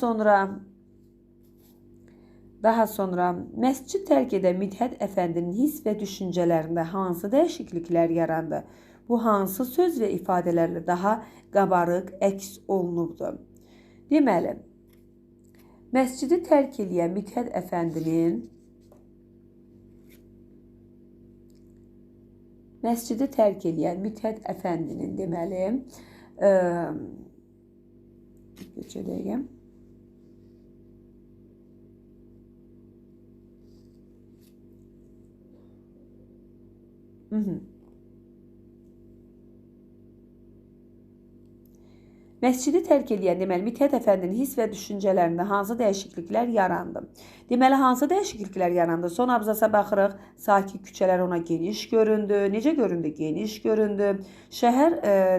sonra məscid tərk edən Mithət Əfəndinin hiss və düşüncələrində hansı dəyişikliklər yarandı? Bu hansı söz və ifadələrlə daha qabarıq əks olunubdur? Deməli, məscidi tərk edən Mithət Əfəndinin deməli keçədəyəm. Məscidi tərk edən deməli Mithət Əfəndinin hiss və düşüncələrində hansı dəyişikliklər yarandı? Deməli, hansı dəyişikliklər yarandı? Son abzasa baxırıq. Sakit küçələr ona geniş göründü. Necə göründü? Geniş göründü. Şəhər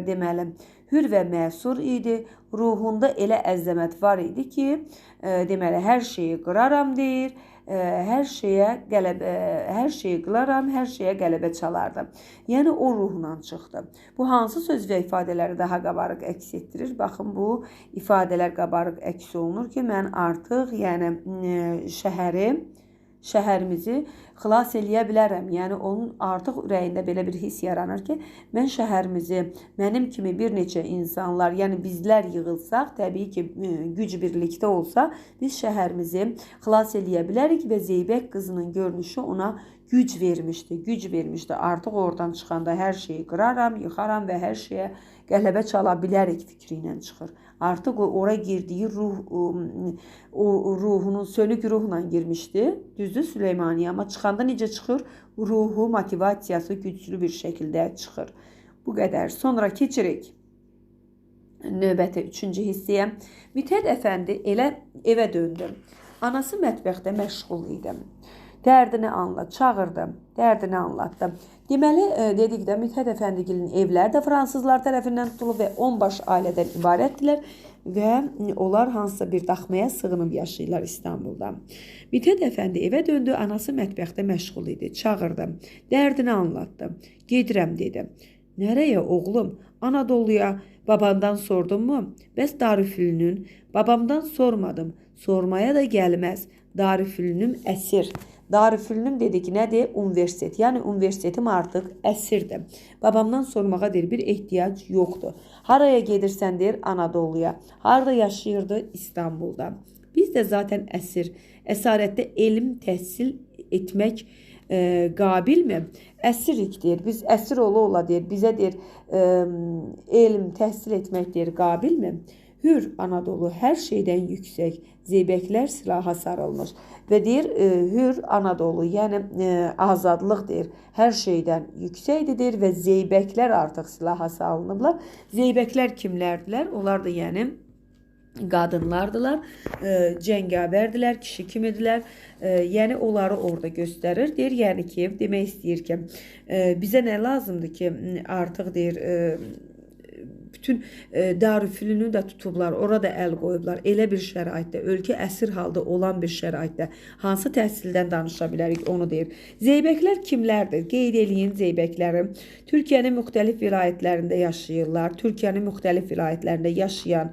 deməli hür və məsur idi. Ruhunda elə əzəmət var idi ki, deməli hər şeyi qıraram deyir. Hər şeyi qılaram, hər şeyə qələbə çalardı. Yəni o ruhla çıxdı. Bu hansı söz və ifadələri daha qabarıq əks etdirir? Baxın, bu ifadələr qabarıq əks olunur ki, mən artıq şəhərimizi xilas eləyə bilərəm. Yəni onun artıq ürəyində belə bir hiss yaranır ki, mən şəhərimizi, mənim kimi bir neçə insanlar, yəni bizlər yığılsaq, təbii ki, güc birlikdə olsa, biz şəhərimizi xilas eləyə bilərik və Zeybək qızının görünüşü ona güc vermişdi. Artıq oradan çıxanda hər şeyi qıraram, yıxaram və hər şeyə qələbə çala bilərik fikri ilə çıxır. Artıq ora girdiyi ruhunun sönük ruhla girmişdi. Düzdür Süleymaniyə, amma çıxanda necə çıxır? Ruhu, motivasiyası güclü bir şəkildə çıxır. Bu qədər. Sonra keçirik növbəti 3-cü hissəyə. Mithət Əfəndi elə evə döndü. Anası mətbəxdə məşğul idi. Dərdini çağırdı, dərdini anlatdı. Deməli, dedik də Mithət Əfəndigilin evləri də fransızlar tərəfindən tutulub və 10 baş ailədən ibarətdirlər və onlar hansısa bir daxmaya sığınıb yaşayırlar İstanbulda. Mithət Əfəndi evə döndü, anası mətbəxdə məşğul idi, çağırdı, dərdini anlatdı. Gedirəm dedi. Nərəyə oğlum? Anadoluya. Babandan sordun mu? Bəs Darüfünün? Babamdan sormadım, sormaya da gəlməz. Darüfünüm əsir. Darüfünüm dedi ki, nədir? Universitet. Yəni, universitetim artıq əsirdir. Babamdan sormağa deyir, bir ehtiyac yoxdur. Haraya gedirsən deyir, Anadoluya. Harada yaşayırdı? İstanbulda. Biz də zaten əsir. Əsarətdə elm təhsil etmək qabilmi? Əsirlik deyir. Biz əsir ola deyir. Bizə deyir elm təhsil etmək deyir qabilmi? Hür Anadolu hər şeydən yüksək, zeybəklər silaha sarılmış. Və deyir, hür Anadolu, yəni azadlıq deyir, hər şeydən yüksəkdir və zeybəklər artıq silaha salınıblar. Zeybəklər kimlərdilər? Onlar da yəni qadınlardılar, cəngavərdilər, kişi kimidirlər. Yəni onları orada göstərir. Deyir, yəni ki, demək istəyir ki, bizə nə lazımdır ki, artıq deyir, bütün Darülfünunu da tutublar, orada əl qoyublar. Elə bir şəraitdə, ölkə əsir halda olan bir şəraitdə hansı təhsildən danışa bilərik, onu deyir. Zeybəklər kimlərdir? Qeyd eləyin zeybəkləri. Türkiyənin müxtəlif vilayətlərində yaşayırlar. Türkiyənin müxtəlif vilayətlərində yaşayan,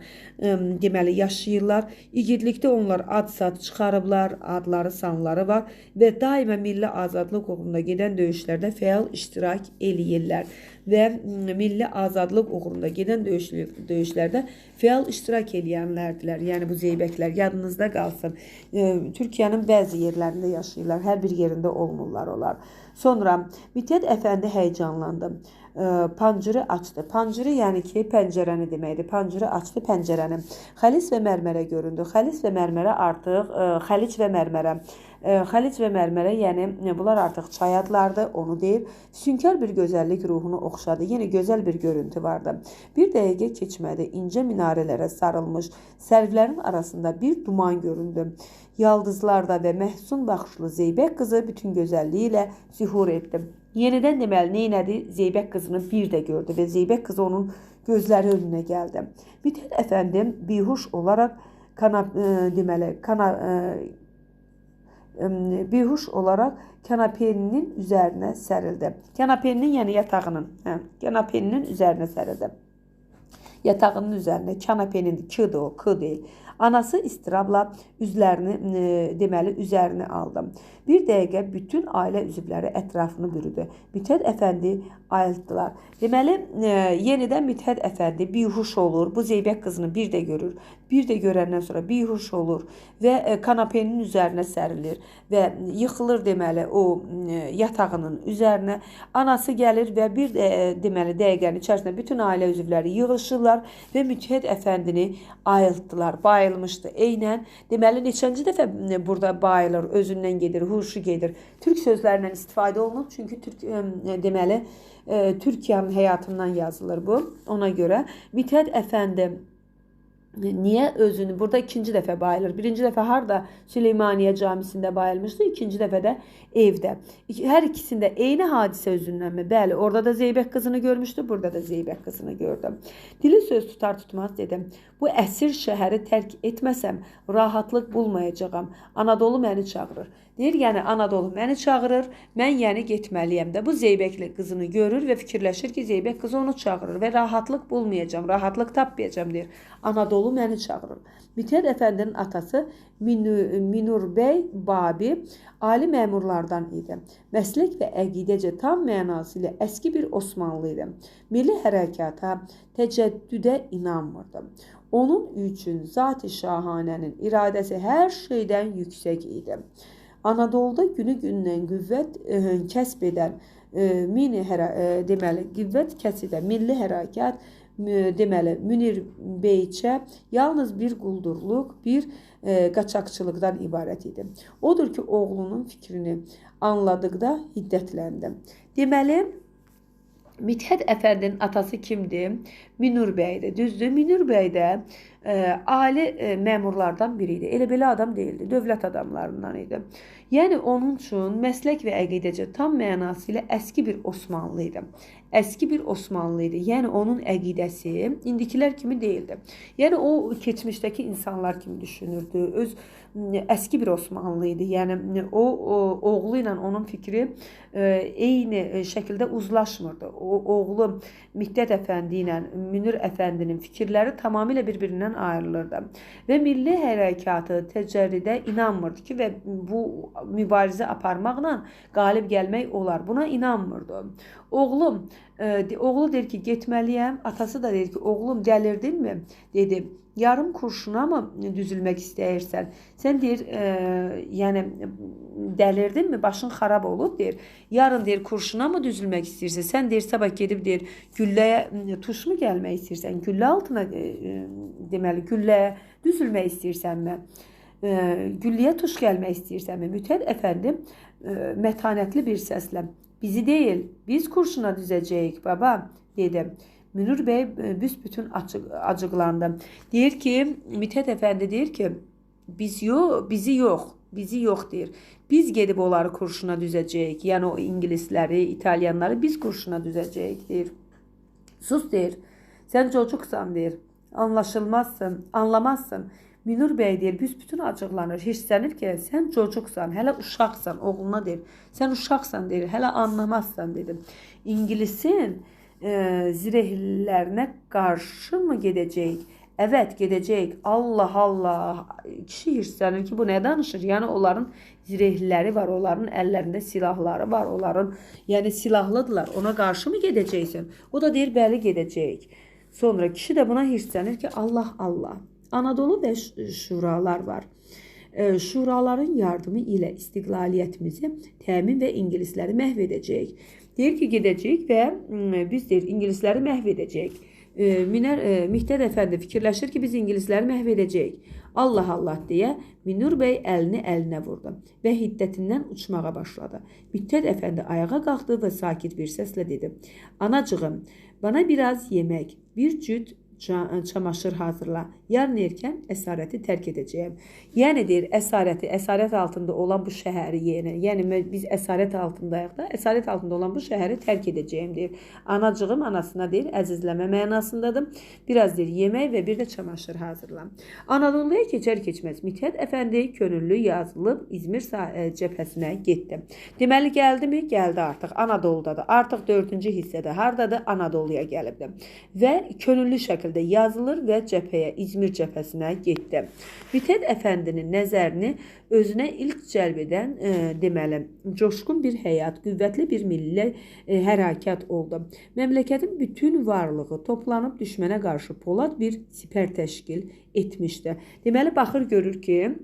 deməli, yaşayırlar. İgidlikdə onlar ad-sad çıxarıblar, adları, sanları var və daima milli azadlıq uğrunda gedən döyüşlərdə fəal iştirak eləyirlər və milli azadlıq uğrunda gedən döyüşlərdə fəal iştirak eləyənlərdilər. Yəni bu zeybəklər yadınızda qalsın. Türkiyənin bəzi yerlərində yaşayırlar, hər bir yerində olmurlar onlar. Sonra Mithat Əfəndi həyecanlandı. Pancırı açdı. Pancırı yəni ki, pəncərəni deməkdir. Pancırı açdı pəncərəni. Xəlic və mərmərə göründü. Xəlic və mərmərə artıq, Xəlic və mərmərə. Xəlic və mərmərə, yəni bunlar artıq çay adlardır, onu deyir. Sünkar bir gözəllik ruhunu oxşadı. Yenə gözəl bir görüntü vardı. Bir dəqiqə keçmədi. İncə minarələrə sarılmış sərvlərin arasında bir duman göründü. Yaldızlarda və məhsun baxışlı Zeybək qızı bütün gözəlliyi ilə zühur etdi. Yenidən deməli, neynədi? Zeybək qızını bir də gördü və Zeybək qızı onun gözləri önünə gəldi. Mithat Əfəndi bihuş olaraq bihuş olaraq kanapenin üzərinə sərildi. Kanapenin, yəni yatağının, kanapenin üzərinə sərildi. Yatağının üzərinə, kanapenin, kıdır o, kı deyil. Anası istirabla deməli, üzərini aldı. Bir dəqiqə bütün ailə üzvləri ətrafını bürüdü. Mithat Əfəndi ayıltdılar. Deməli, yenidən Mithat Əfəndi bihuş olur. Bu Zeybək qızını bir də görür. Bir də görəndən sonra bihuş olur və kanapenin üzərinə sərilir və yıxılır deməli o yatağının üzərinə. Anası gəlir və bir deməli dəqiqənin içərisində bütün ailə üzvləri yığılışırlar və Mithat Əfəndini ayıltdılar. Bayılmışdı. Eynən deməli neçənci dəfə burada bayılır, özündən gedir, huşu gedir. Türk sözlərindən istifadə olunur. Çünki deməli Türkiyənin həyatından yazılır bu. Ona görə Mithat Əfəndi niyə özünü burada ikinci dəfə bayılır? Birinci dəfə harda? Süleymaniyə camisində bayılmışdı. İkinci dəfə də evdə. Hər ikisində eyni hadisə özündənmi? Bəli, orada da Zeybək qızını görmüşdü, burada da Zeybək qızını gördüm. Dili söz tutar tutmaz dedim. Bu əsir şəhəri tərk etməsəm rahatlıq bulmayacağam. Anadolu məni çağırır. Deyir, yəni Anadolu məni çağırır, mən yəni getməliyəm də. Bu Zeybəkli qızını görür və fikirləşir ki, Zeybək qızı onu çağırır və rahatlıq bulmayacağam, rahatlıq tapmayacağam deyir. Anadolu məni çağırır. Mithat Əfəndinin atası Minur bəy Babi ali məmurlardan idi. Məslək və əqidəcə tam mənası ilə əski bir Osmanlı idi. Milli hərəkata, təcəddüdə inanmırdı. Onun üçün Zat-ı Şahanənin iradəsi hər şeydən yüksək idi. Anadoluda günü-gündən qüvvət kəsb edən milli hərəkat deməli Münir Beyçə yalnız bir quldurluq, bir qaçaqçılıqdan ibarət idi. Odur ki, oğlunun fikrini anladıqda hiddətləndi. Deməli, Mithat Əfəndinin atası kimdir? Minur bəydir. Düzdür? Minur bəy də ali məmurlardan biri idi. Elə belə adam deyildi. Dövlət adamlarından idi. Yəni onun üçün məslək və əqidəcə tam mənası ilə əski bir Osmanlı idi. Əski bir Osmanlı idi. Yəni onun əqidəsi indikilər kimi deyildi. Yəni o keçmişdəki insanlar kimi düşünürdü. Öz əski bir Osmanlı idi. Yəni o oğlu ilə onun fikri eyni şəkildə uzlaşmırdı. O oğlu Mithat Əfəndi ilə Münir Əfəndinin fikirləri tamamilə bir-birindən ayrılırdı. Və milli hərəkatı təcərridə inanmırdı ki, və bu mübarizə aparmaqla qalib gəlmək olar. Buna inanmırdı. Oğlu deyir ki, getməliyəm. Atası da deyir ki, oğlum dəlirdinmi? Dedi. yarım kurşuna mı düzülmek istəyirsən? Sən deyir, yəni dəlirdin mi? Başın xarab olub deyir. Yarın deyir kurşuna mı düzülmək istəyirsən? Sən deyir sabah gedib deyir gülləyə tuş mu gəlmək istəyirsən? Güllə altına deməli gülləyə düzülmək istəyirsənmi? Gülləyə tuş gəlmək istəyirsənmi? Mütəd əfəndi mətanətli bir səslə bizi deyil, biz kurşuna düzəcəyik baba dedi. Münir bəy büsbütün acıqlandı. Deyir ki, Mithat əfəndi deyir ki, bizi yox deyir. Biz gedib onları kurşuna düzəcəyik. Yəni o ingilisləri, İtalyanları biz kurşuna düzəcəyik deyir. Sus deyir. Sən çocuqsan deyir. Anlaşılmazsın, anlamazsın. Münir bəy deyir, büsbütün acıqlanır, hirslənir ki, sən çocuqsan, hələ uşaqsan, oğluna deyir. Sən uşaqsan deyir, hələ anlamazsan dedim. İngilisin zirehlilərinə qarşı mı gedəcəyik? Evet, gedəcəyik. Allah Allah. Kişi hirslənir ki, bu nə danışır? Yəni onların zirehliləri var, onların əllərində silahları var, onların yəni silahlıdırlar. Ona qarşı mı gedəcəksən? O da deyir, bəli gedəcəyik. Sonra kişi də buna hirslənir ki, Allah Allah. Anadolu və şuralar var. Şuraların yardımı ilə istiqlaliyyətimizi təmin və ingilisləri məhv edəcəyik. Deyir ki, gedəcəyik və biz deyir, ingilisləri məhv edəcəyik. Mihdət əfəndi fikirləşir ki, biz ingilisləri məhv edəcəyik. Allah Allah deyə Münir bəy əlini əlinə vurdu və hiddətindən uçmağa başladı. Mihdət əfəndi ayağa qalxdı və sakit bir səslə dedi. Anacığım, bana biraz yemək, bir cüt çamaşır hazırla. Yarın erkən əsarəti tərk edəcəyəm. Yəni deyir, əsarət altında olan bu şəhəri yəni biz əsarət altındayıq da, əsarət altında olan bu şəhəri tərk edəcəyəm deyir. Anacığım anasına deyir, əzizləmə mənasındadır. Biraz deyir, yemək və bir də çamaşır hazırla. Anadoluya keçər-keçməz Mithat əfəndi könüllü yazılıb İzmir cəbhəsinə getdi. Deməli gəldimi? Gəldi artıq. Anadoludadır. Artıq 4-cü hissədə hardadır? Anadoluya gəlibdi. Və könüllü şəkildə yazılır və cəbhəyə, İzmir cəbhəsinə getdi. Mithat əfəndinin nəzərini özünə ilk cəlb edən deməli, coşqun bir həyat, qüvvətli bir milli hərəkət oldu. Məmləkətin bütün varlığı toplanıb düşmənə qarşı polad bir sipər təşkil etmişdi. Deməli, baxır görür ki,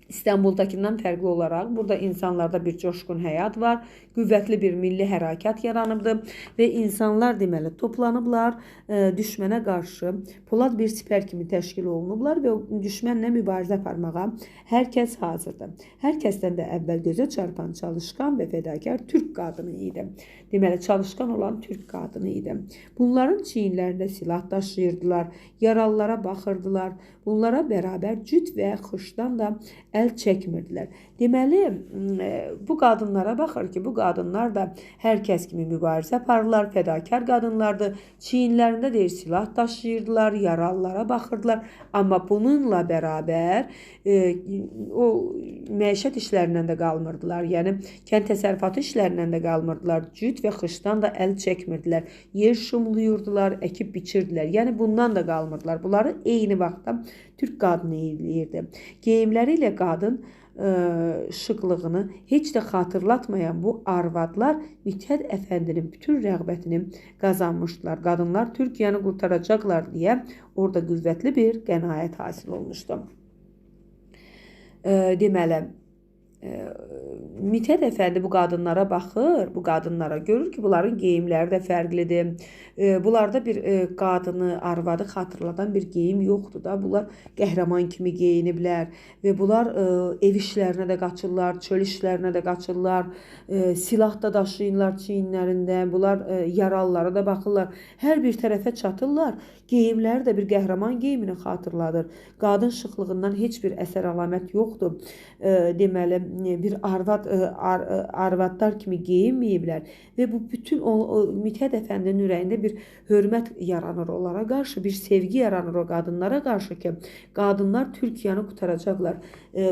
İstanbuldakindən fərqli olaraq burada insanlarda bir coşqun həyat var, qüvvətli bir milli hərəkət yaranıbdır və insanlar deməli toplanıblar, düşmənə qarşı polad bir sipər kimi təşkil olunublar və düşmənlə mübarizə aparmağa hər kəs hazırdır. Hər kəsdən də əvvəl gözə çarpan çalışqan və fədakar türk qadını idi. Deməli, çalışqan olan türk qadını idi. Bunların çiyinlərində silah daşıyırdılar, yaralılara baxırdılar. Bunlara bərabər cüt və xışdan da əl çəkmirdilər. Deməli, bu qadınlara baxır ki, bu qadınlar da hər kəs kimi mübarizə aparırlar, fədakar qadınlardır. Çiyinlərində deyir, silah daşıyırdılar, yaralılara baxırdılar. Amma bununla bərabər o məişət işlərindən də qalmırdılar. Yəni, kənd təsərrüfatı işlərindən də qalmırdılar. Cüt və xışdan da əl çəkmirdilər. Yer şumluyurdular, əkib biçirdilər. Yəni, bundan da qalmırdılar. Bunları eyni vaxtda türk qadını eləyirdi. Geyimləri ilə qadın şıqlığını heç də xatırlatmayan bu arvadlar Mithat əfəndinin bütün rəğbətini qazanmışdılar. Qadınlar Türkiyəni qurtaracaqlar deyə orada qüvvətli bir qənaət hasil olmuşdu. Deməli, Mithat əfəndi bu qadınlara baxır, bu qadınlara görür ki, bunların geyimləri də fərqlidir. Bunlarda bir qadını, arvadı xatırladan bir geyim yoxdur da. Bunlar qəhrəman kimi geyiniblər və bunlar ev işlərinə də qaçırlar, çöl işlərinə də qaçırlar, silah da daşıyırlar çiyinlərində, bunlar yaralılara da baxırlar. Hər bir tərəfə çatırlar. Geyimləri də bir qəhrəman geyimini xatırladır. Qadın şıxlığından heç bir əsər əlamət yoxdur. Deməli, bir arvadlar kimi geyinməyiblər və bu bütün Mithat əfəndinin ürəyində bir hörmət yaranır onlara qarşı, bir sevgi yaranır o qadınlara qarşı ki, qadınlar Türkiyəni qurtaracaqlar.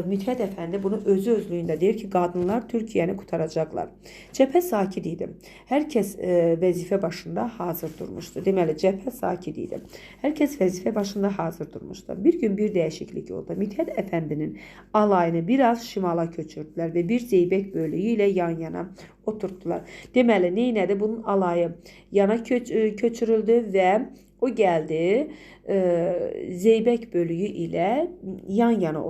Mithat əfəndi bunu özü-özlüyündə deyir ki, qadınlar Türkiyəni qurtaracaqlar. Cəbhə sakit idi. Hər kəs vəzifə başında hazır durmuşdu. Deməli, cəbhə sakit idi. Hər kəs vəzifə başında hazır durmuşdu. Bir gün bir dəyişiklik oldu. Mithat əfəndinin alayını biraz şimala köçürdülər və bir zeybək bölüyü ilə yan-yana oturtdular. Deməli, neynədir? Bunun alayı yana köçürüldü və O gəldi, Zeybək bölüyü ilə yan-yana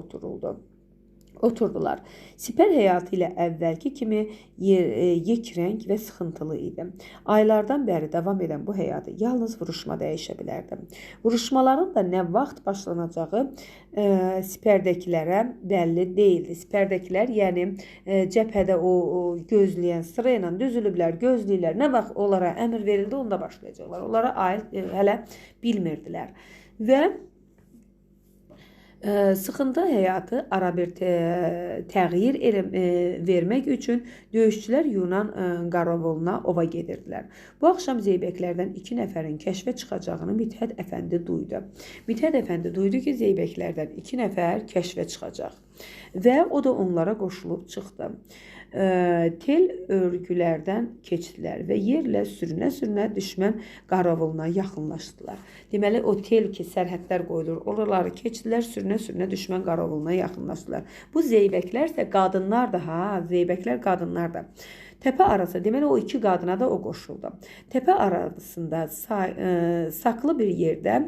oturdular. Siper həyatı ilə əvvəlki kimi yekrəng və sıxıntılı idi. Aylardan bəri davam edən bu həyatı yalnız vuruşma dəyişə bilərdi. Vuruşmaların da nə vaxt başlanacağı sipərdəkilərə bəlli deyildi. Sipərdəkilər, yəni cəbhədə o gözləyən sıra ilə düzülüblər, gözləyirlər. Nə vaxt onlara əmr verildi, onda başlayacaqlar. Onlara aid hələ bilmirdilər. Və sıxıntı həyatı ara bir təğyir vermək üçün döyüşçülər Yunan qaravoluna ova gedirdilər. Bu axşam Zeybəklərdən 2 nəfərin kəşfə çıxacağını Mithət Əfəndi duydu. Mithət Əfəndi duydu ki, Zeybəklərdən 2 nəfər kəşfə çıxacaq və o da onlara qoşulub çıxdı. Tel örgülərdən keçdilər və yerlə sürünə-sürünə düşmən qaravoluna yaxınlaşdılar. Deməli, o tel ki, sərhədlər qoyulur, oraları keçdilər, sürünə-sürünə düşmən qaravoluna yaxınlaşdılar. Bu Zeybəklər isə qadınlar da, Zeybəklər qadınlar da. Təpə arası, deməli, o 2 qadına da o qoşuldu. Təpə arasında saklı bir yerdə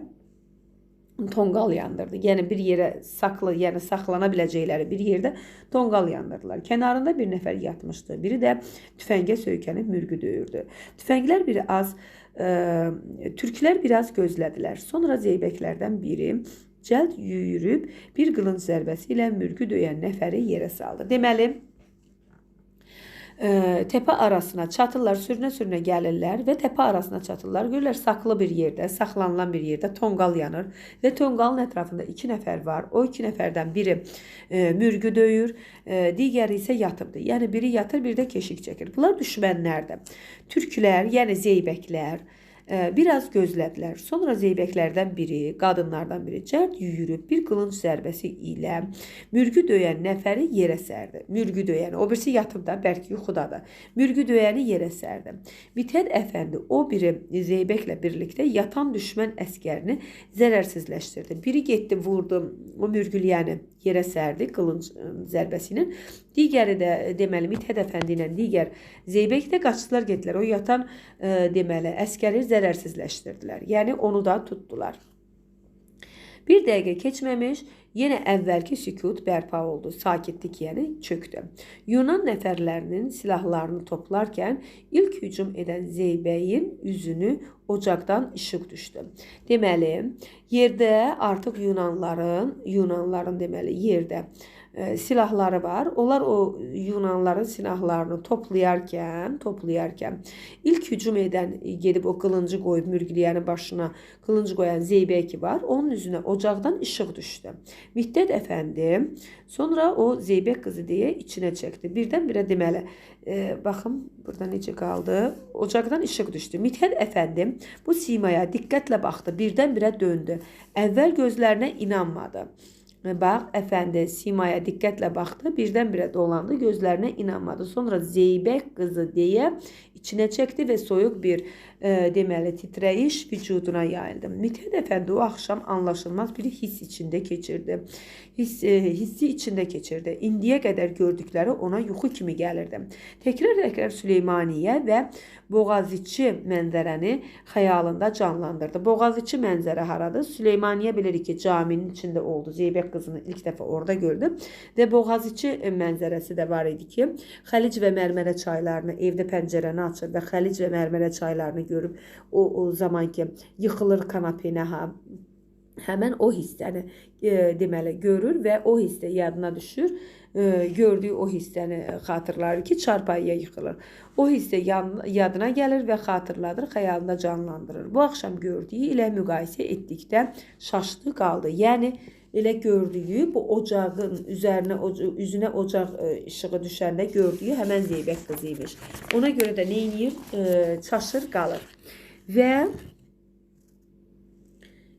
tonqal yandırdı. Yəni bir yerə saklı, yəni saxlana biləcəkləri bir yerdə tonqal yandırdılar. Kənarında bir nəfər yatmışdı. Biri də tüfəngə söykənib mürgü döyürdü. Türklər biraz gözlədilər. Sonra Zeybəklərdən biri cəld yüyürüb bir qılınc zərbəsi ilə mürgü döyən nəfəri yerə saldı. Deməli, təpə arasına çatırlar, sürünə-sürünə gəlirlər və təpə arasına çatırlar. Görürlər, saklı bir yerdə, saxlanılan bir yerdə tonqal yanır və tonqalın ətrafında 2 nəfər var. O 2 nəfərdən biri mürgü döyür, digəri isə yatıbdır. Yəni biri yatır, biri də keşik çəkir. Bunlar düşmənlərdir. Türklər, yəni Zeybəklər biraz gözlədilər. Sonra Zeybəklərdən biri, qadınlardan biri cəld yüyürüb bir qılınc zərbəsi ilə mürgü döyən nəfəri yerə sərdi. Mürgü döyəni, o birisi yatıb da, bəlkə yuxudadır. Mürgü döyəni yerə sərdi. Mithət Əfəndi o biri Zeybəklə birlikdə yatan düşmən əskərini zərərsizləşdirdi. Biri getdi, vurdu, o mürgüləyəni yerə sərdi qılınc zərbəsi ilə. Digəri də deməli Mithət Əfəndi ilə digər Zeybək də qaçdılar, getdilər. O yatan deməli əskəri zərərsizləşdirdilər. Yəni onu da tutdular. Bir dəqiqə keçməmiş yenə əvvəlki sükut bərpa oldu. Sakitlik yəni çöktü. Yunan nəfərlərinin silahlarını toplarkən ilk hücum edən Zeybəyin üzünü ocaqdan işıq düşdü. Deməli, yerdə artıq Yunanların deməli yerdə silahları var. Onlar o Yunanların silahlarını toplayarkən ilk hücum edən gedib o qılıncı qoyub mürgüləyənin başına qılıncı qoyan Zeybəki var. Onun üzünə ocaqdan işıq düşdü. Mithət Əfəndi sonra o Zeybək qızı deyə içinə çəkdi. Birdən-birə deməli, baxın burada necə qaldı. Ocaqdan işıq düşdü. Mithət Əfəndi bu simaya diqqətlə baxdı. Birdən-birə döndü. Əvvəl gözlərinə inanmadı. Bax, Əfəndi simaya diqqətlə baxdı, birdən-birə dolandı, gözlərinə inanmadı. Sonra Zeybək qızı deyə içinə çəkdi və soyuq bir deməli titrəyiş vücuduna yayıldı. Mithət Əfəndi o axşam anlaşılmaz bir hiss içində keçirdi. Hissi içində keçirdi. İndiyə qədər gördükləri ona yuxu kimi gəlirdi. Təkrar Süleymaniyə və Boğaziçi mənzərəni xəyalında canlandırdı. Boğaziçi mənzərə haradır? Süleymaniyə bilirik ki, caminin içində oldu. Zeybək qızını ilk dəfə orada gördü və Boğaziçi mənzərəsi də var idi ki, Xəlic və Mərmərə çaylarını evdə pəncərəni açır və Xəlic və Mərmərə çaylarını görüb o zaman ki yıxılır kanapinə həmən o hissəni deməli görür və o hissə yadına düşür. Gördüyü o hissəni xatırlar ki, çarpayıya yıxılır. O hissə yadına gəlir və xatırladır, xəyalında canlandırır. Bu axşam gördüyü ilə müqayisə etdikdə şaşdı qaldı. Yəni elə gördüyü bu ocağın üzünə ocaq işığı düşəndə gördüyü həmən Zeybək qızı imiş. Ona görə də nə edir? Çaşır qalır. Və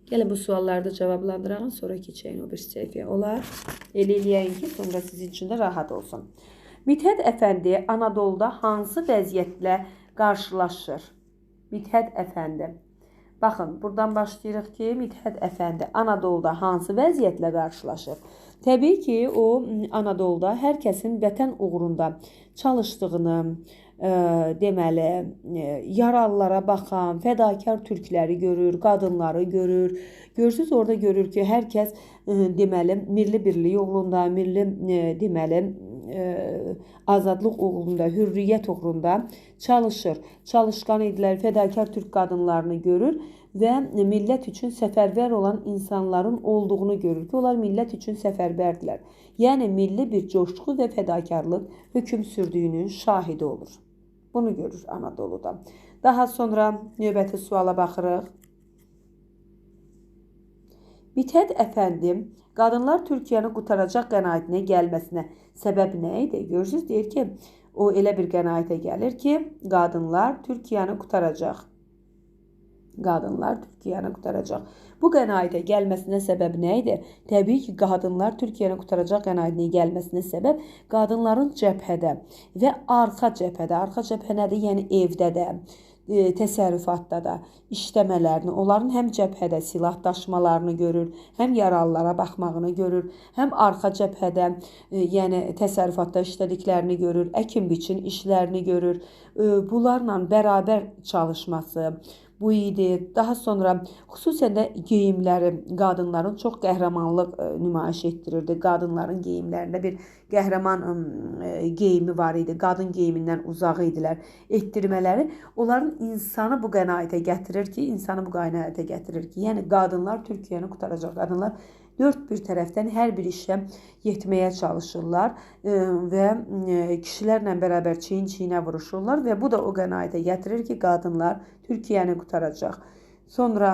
gəlin bu sualları da cavablandıraq, sonra keçəyin o bir səhifəyə. Olar. Elə eləyəyin ki, sonra sizin üçün də rahat olsun. Mithət Əfəndi Anadoluda hansı vəziyyətlə qarşılaşır? Mithət Əfəndi. Baxın, buradan başlayırıq ki, Mithət Əfəndi Anadoluda hansı vəziyyətlə qarşılaşır? Təbii ki, o Anadoluda hər kəsin vətən uğrunda çalışdığını, deməli, yaralılara baxan, fədakar türkləri görür, qadınları görür. Görürsüz, orada görür ki, hər kəs deməli, milli birlik uğrunda, milli deməli, azadlıq uğrunda, hürriyyət uğrunda çalışır. Çalışqan idilər, fədakar türk qadınlarını görür və millət üçün səfərbər olan insanların olduğunu görür ki, onlar millət üçün səfərbərdirlər. Yəni milli bir coşqu və fədakarlıq hökm sürdüyünün şahidi olur. Bunu görür Anadoluda. Daha sonra növbəti suala baxırıq. Mithət Əfəndi qadınlar Türkiyəni qurtaracaq qənaətinə gəlməsinə səbəb nə idi? Görürsünüz, deyir ki, o elə bir qənaətə gəlir ki, qadınlar Türkiyəni qurtaracaq. Qadınlar Türkiyəni qurtaracaq. Bu qənaətə gəlməsinə səbəb nə idi? Təbii ki, qadınlar Türkiyəni qurtaracaq qənaətinə gəlməsinə səbəb qadınların cəbhədə və arxa cəbhə nədir? Yəni evdə də, təsərrüfatda da işləmələrini, onların həm cəbhədə silah daşımalarını görür, həm yaralılara baxmağını görür, həm arxa cəbhədə, yəni təsərrüfatda işlədiklərini görür, əkin-biçin işlərini görür. Bunlarla bərabər çalışması bu idi. Daha sonra xüsusən də geyimləri qadınların çox qəhrəmanlıq nümayiş etdirirdi. Qadınların geyimlərində bir qəhrəman geyimi var idi. Qadın geyimindən uzaq idilər. Etdirmələri onların insanı bu qənaətə gətirir ki, yəni qadınlar Türkiyəni qurtaracaq. Qadınlar dörd bir tərəfdən hər bir işə yetməyə çalışırlar və kişilərlə bərabər çiyin-çiyinə vuruşurlar və bu da o qənaətə gətirir ki, qadınlar Türkiyəni qurtaracaq. Sonra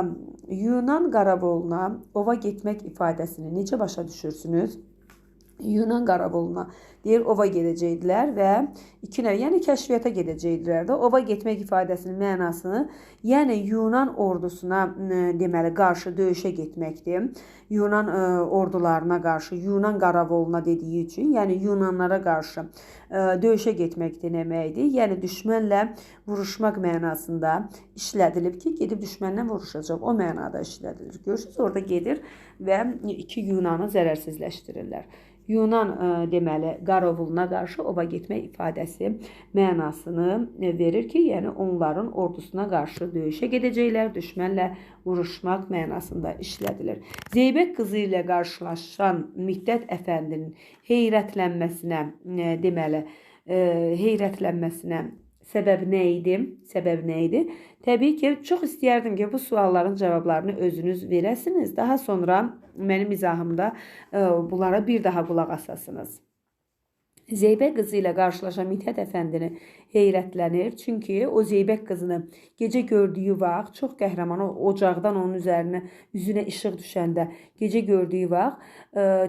Yunan Qarabağına ova getmək ifadəsini necə başa düşürsünüz? Yunan Qarabağına deyir, ova gedəcəkdilər və yəni kəşfiyyata gedəcəkdilər də. Ova getmək ifadəsinin mənasını, yəni Yunan ordusuna deməli qarşı döyüşə getməkdir. Yunan ordularına qarşı, Yunan Qarabağına dediyi üçün, yəni Yunanlara qarşı döyüşə getməkdir deməkdir. Yəni düşmənlə vuruşmaq mənasında işlədilib ki, gedib düşmənlə vuruşacaq. O mənada işlədilir. Görürsünüz, orada gedir və iki Yunanı zərərsizləşdirirlər. Yunan deməli Qaravuluna qarşı ova getmək ifadəsi mənasını verir ki, yəni onların ordusuna qarşı döyüşə gedəcəklər, düşmənlə vuruşmaq mənasında işlədilir. Zeybək qızı ilə qarşılaşan Mithət Əfəndinin heyrətlənməsinə səbəb nə idi? Təbii ki, çox istəyərdim ki, bu sualların cavablarını özünüz verəsiniz. Daha sonra mənim izahımda bunlara bir daha qulaq asasınız. Zeybək qızı ilə qarşılaşan Mithət Əfəndini heyrətlənir. Çünki o Zeybək qızını gecə gördüyü vaxt, çox qəhrəman, ocaqdan onun üzünə işıq düşəndə gecə gördüyü vaxt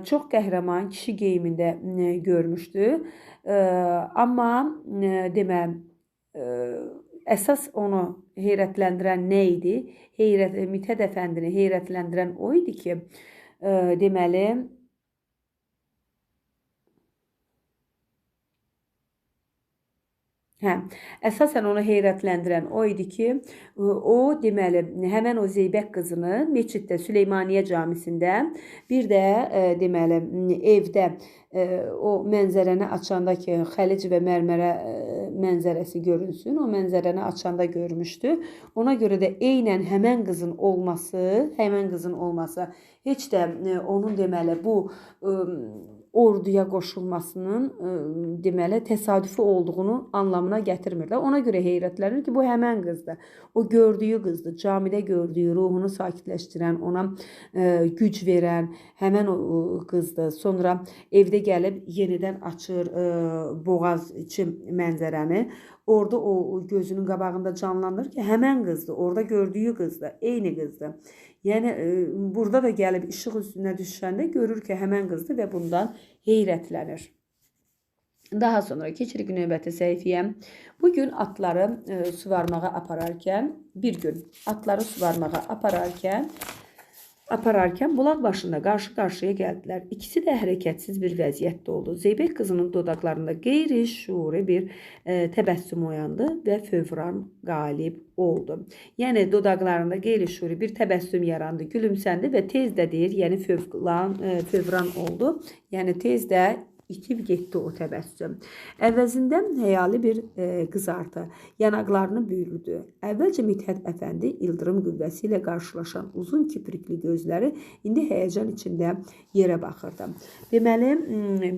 çox qəhrəman kişi geyimində görmüşdü. Amma əsas onu heyrətləndirən nə idi? Mithət Əfəndini heyrətləndirən o idi ki, deməli, əsasən onu heyrətləndirən o idi ki, o deməli, həmən o Zeybək qızını meçiddə, Süleymaniyə camisində, bir də deməli, evdə o mənzərəni açanda ki, Xəlic və Mərmərə mənzərəsi görünsün, o mənzərəni açanda görmüşdü. Ona görə də eynən həmən qızın olması heç də onun deməli bu orduya qoşulmasının deməli təsadüfi olduğunu anlamına gətirmirlər. Ona görə heyrətlənir ki, bu həmən qızdır. O gördüyü qızdır. Camidə gördüyü, ruhunu sakitləşdirən, ona güc verən həmən o qızdır. Sonra evdə gəlib yenidən açır boğazçı mənzərəni. Orada o gözünün qabağında canlanır ki, həmən qızdır. Orada gördüyü qızdır. Eyni qızdır. Yəni, burada da gəlib işıq üstünə düşəndə görür ki, həmən qızdır və bundan heyrətlənir. Daha sonra keçirik növbəti səhifəyə. Bugün atları suvarmağa apararkən bulaq başında qarşı-qarşıya gəldilər. İkisi də hərəkətsiz bir vəziyyətdə oldu. Zeybək qızının dodaqlarında qeyri-şuuri bir təbəssüm oyandı və fövran qalib oldu. Yəni, dodaqlarında qeyri-şuuri bir təbəssüm yarandı, gülümsəndi və tez də deyir, yəni fövran oldu. Yəni, tez də İtib getdi o təbəssüm. Əvəzində həyali bir qızartı yanaqlarını büyürdü. Əvvəlcə Mithət Əfəndi ildırım qüvvəsi ilə qarşılaşan uzun kiprikli gözləri indi həyəcan içində yerə baxırdı. Deməli,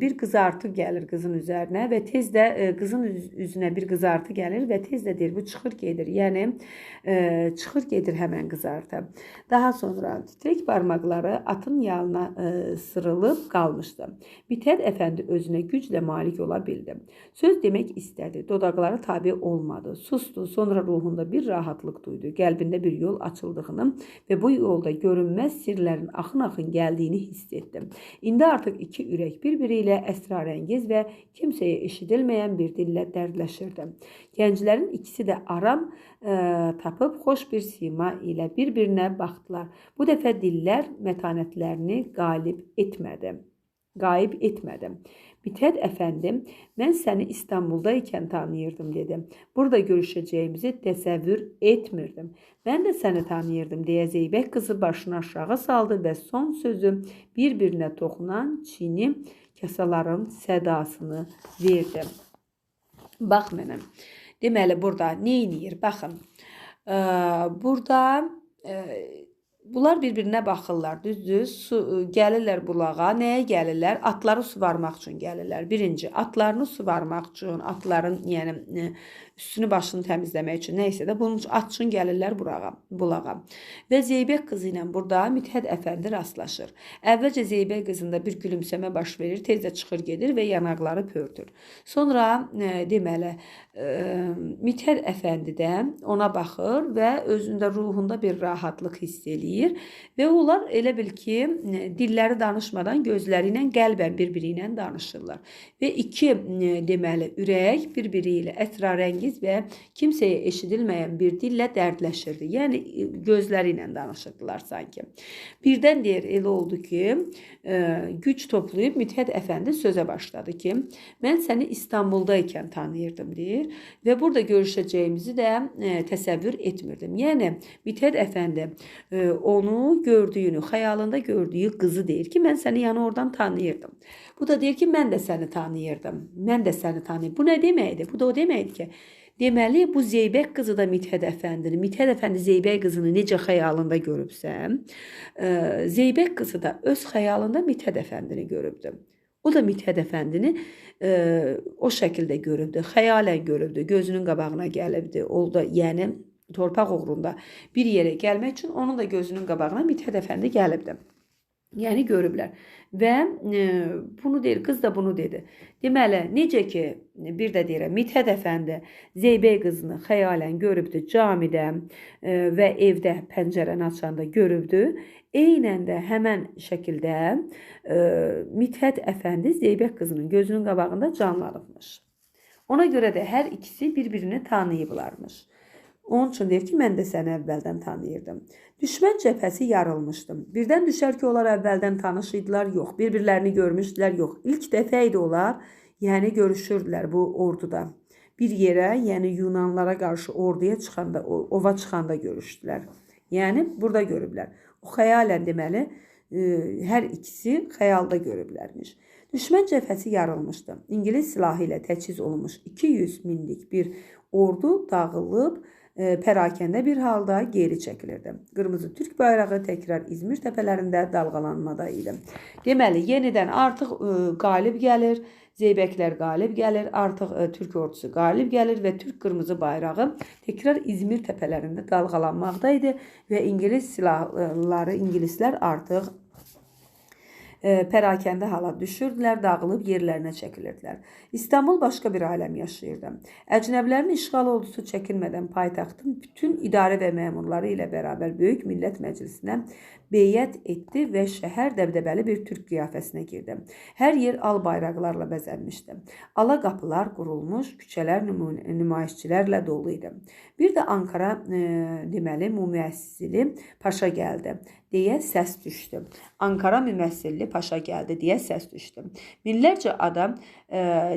bir qızartı gəlir qızın üzərinə və tez də qızın üzünə bir qızartı gəlir və tez də deyir, bu çıxır gedir. Yəni, çıxır gedir həmən qızartı. Daha sonra titrək barmaqları atın yalına sırılıb qalmışdı. Mithət Əfəndi özünə güclə malik ola bildi. Söz demək istədi, dodaqları tabi olmadı. Sustu, sonra ruhunda bir rahatlıq duydu. Qəlbində bir yol açıldığını və bu yolda görünməz sirlərin axın-axın gəldiyini hiss etdi. İndi artıq iki ürək bir-biri ilə əsrarəngiz və kimsəyə eşidilməyən bir dillə dərdləşirdi. Gənclərin ikisi də aram tapıb xoş bir sima ilə bir-birinə baxdılar. Bu dəfə dillər mətanətlərini qayıb etmədi. Mithət Əfəndi, mən səni İstanbulda ikən tanıyırdım, dedim. Burada görüşəcəyimizi təsəvvür etmirdim. Mən də səni tanıyırdım, deyə Zeybək qızı başını aşağı saldı və son sözü bir-birinə toxunan çini kasaların sədasını verdi. Bax mənəm. Deməli, burada nə eləyir? Baxın, burada bunlar bir-birinə baxırlar, düzdür? Gəlirlər bulağa. Nəyə gəlirlər? Atları suvarmaq üçün gəlirlər. Birinci, atlarını suvarmaq üçün, atların üstünü başını təmizləmək üçün, nəysə də bunun üçün at üçün gəlirlər bulağa. Və Zeybək qızı ilə burada Mithət Əfəndi rastlaşır. Əvvəlcə Zeybək qızında bir gülümsəmə baş verir, tez də çıxır gedir və yanaqları pördür. Sonra deməli, Mithət Əfəndi də ona baxır və özündə ruhunda bir rahatlıq hiss eləyir və onlar elə bil ki, dilləri danışmadan gözləri ilə qəlbən bir-biri ilə danışırlar. Və iki deməli ürək bir-biri ilə əsrarəngiz və kimsəyə eşidilməyən bir dillə dərdləşirdi. Yəni gözləri ilə danışırdılar sanki. Birdən deyir, elə oldu ki, güc toplayıb Mithət Əfəndi sözə başladı ki, mən səni İstanbulda ikən tanıyırdım, deyir. Və burada görüşəcəyimizi də təsəvvür etmirdim. Yəni, Mithət Əfəndi onu gördüyünü, xəyalında gördüyü qızı deyir ki, mən səni yəni oradan tanıyırdım. Bu da deyir ki, mən də səni tanıyırdım. Mən də səni tanıyırdım. Bu nə deməkdir? Bu da o deməkdir ki, deməli, bu Zeybək qızı da Mithət Əfəndidir. Mithət Əfəndi Zeybək qızını necə xəyalında görübsə, Zeybək qızı da öz xəyalında Mithət Əfəndini görübdür. O da Mithət Əfəndini o şəkildə görübdü, xəyalən görübdü, gözünün qabağına gəlibdi. O da, yəni, torpaq uğrunda bir yerə gəlmək üçün onun da gözünün qabağına Mithət Əfəndi gəlibdi. Yəni, görüblər. Və bunu deyir, qız da bunu dedi. Deməli, necə ki, bir də deyirəm, Mithət Əfəndi Zeybək qızını xəyalən görübdü camidə və evdə pəncərəni açanda görübdü. Eynən də həmən şəkildə Mithət Əfəndi Zeybək qızının gözünün qabağında canlanıbmış. Ona görə də hər ikisi bir-birini tanıyıblarmış. Onun üçün deyir ki, mən də səni əvvəldən tanıyırdım. Düşmən cəbhəsi yarılmışdım. Birdən düşər ki, onlar əvvəldən tanış idilər, yox. Bir-birlərini görmüşdülər, yox. İlk dəfə idi onlar, yəni görüşürdülər bu orduda. Bir yerə, yəni Yunanlara qarşı orduya çıxanda, ova çıxanda görüşdülər. Yəni, burada görüblər. O xəyalən deməli, hər ikisi xəyalda görüblərmiş. Düşmən cəbhəsi yarılmışdı. İngilis silahı ilə təchiz olunmuş 200 minlik bir ordu dağılıb, pərakəndə bir halda geri çəkilirdi. Qırmızı Türk bayrağı təkrar İzmir təpələrində dalğalanmada idi. Deməli, yenidən artıq qalib gəlir, Zeybəklər qalib gəlir, artıq Türk ordusu qalib gəlir və Türk qırmızı bayrağı təkrar İzmir təpələrində dalğalanmaqda idi və İngilis silahları, İngilislər artıq pərakəndə hala düşürdülər, dağılıb yerlərinə çəkilirdilər. İstanbul başqa bir aləm yaşayırdı. Əcnəbilərin işğal ordusu çəkilmədən paytaxtın bütün idarə və məmurları ilə bərabər Böyük Millət Məclisinə beyət etdi və şəhər dəbdəbəli bir türk qiyafəsinə girdi. Hər yer al bayraqlarla bəzənmişdi. Ala qapılar qurulmuş, küçələr nümayişçilərlə dolu idi. Bir də Ankara deməli müməssili paşa gəldi deyə səs düşdü. Ankara müməssili Paşa gəldi deyə səs düşdü. Minlərcə adam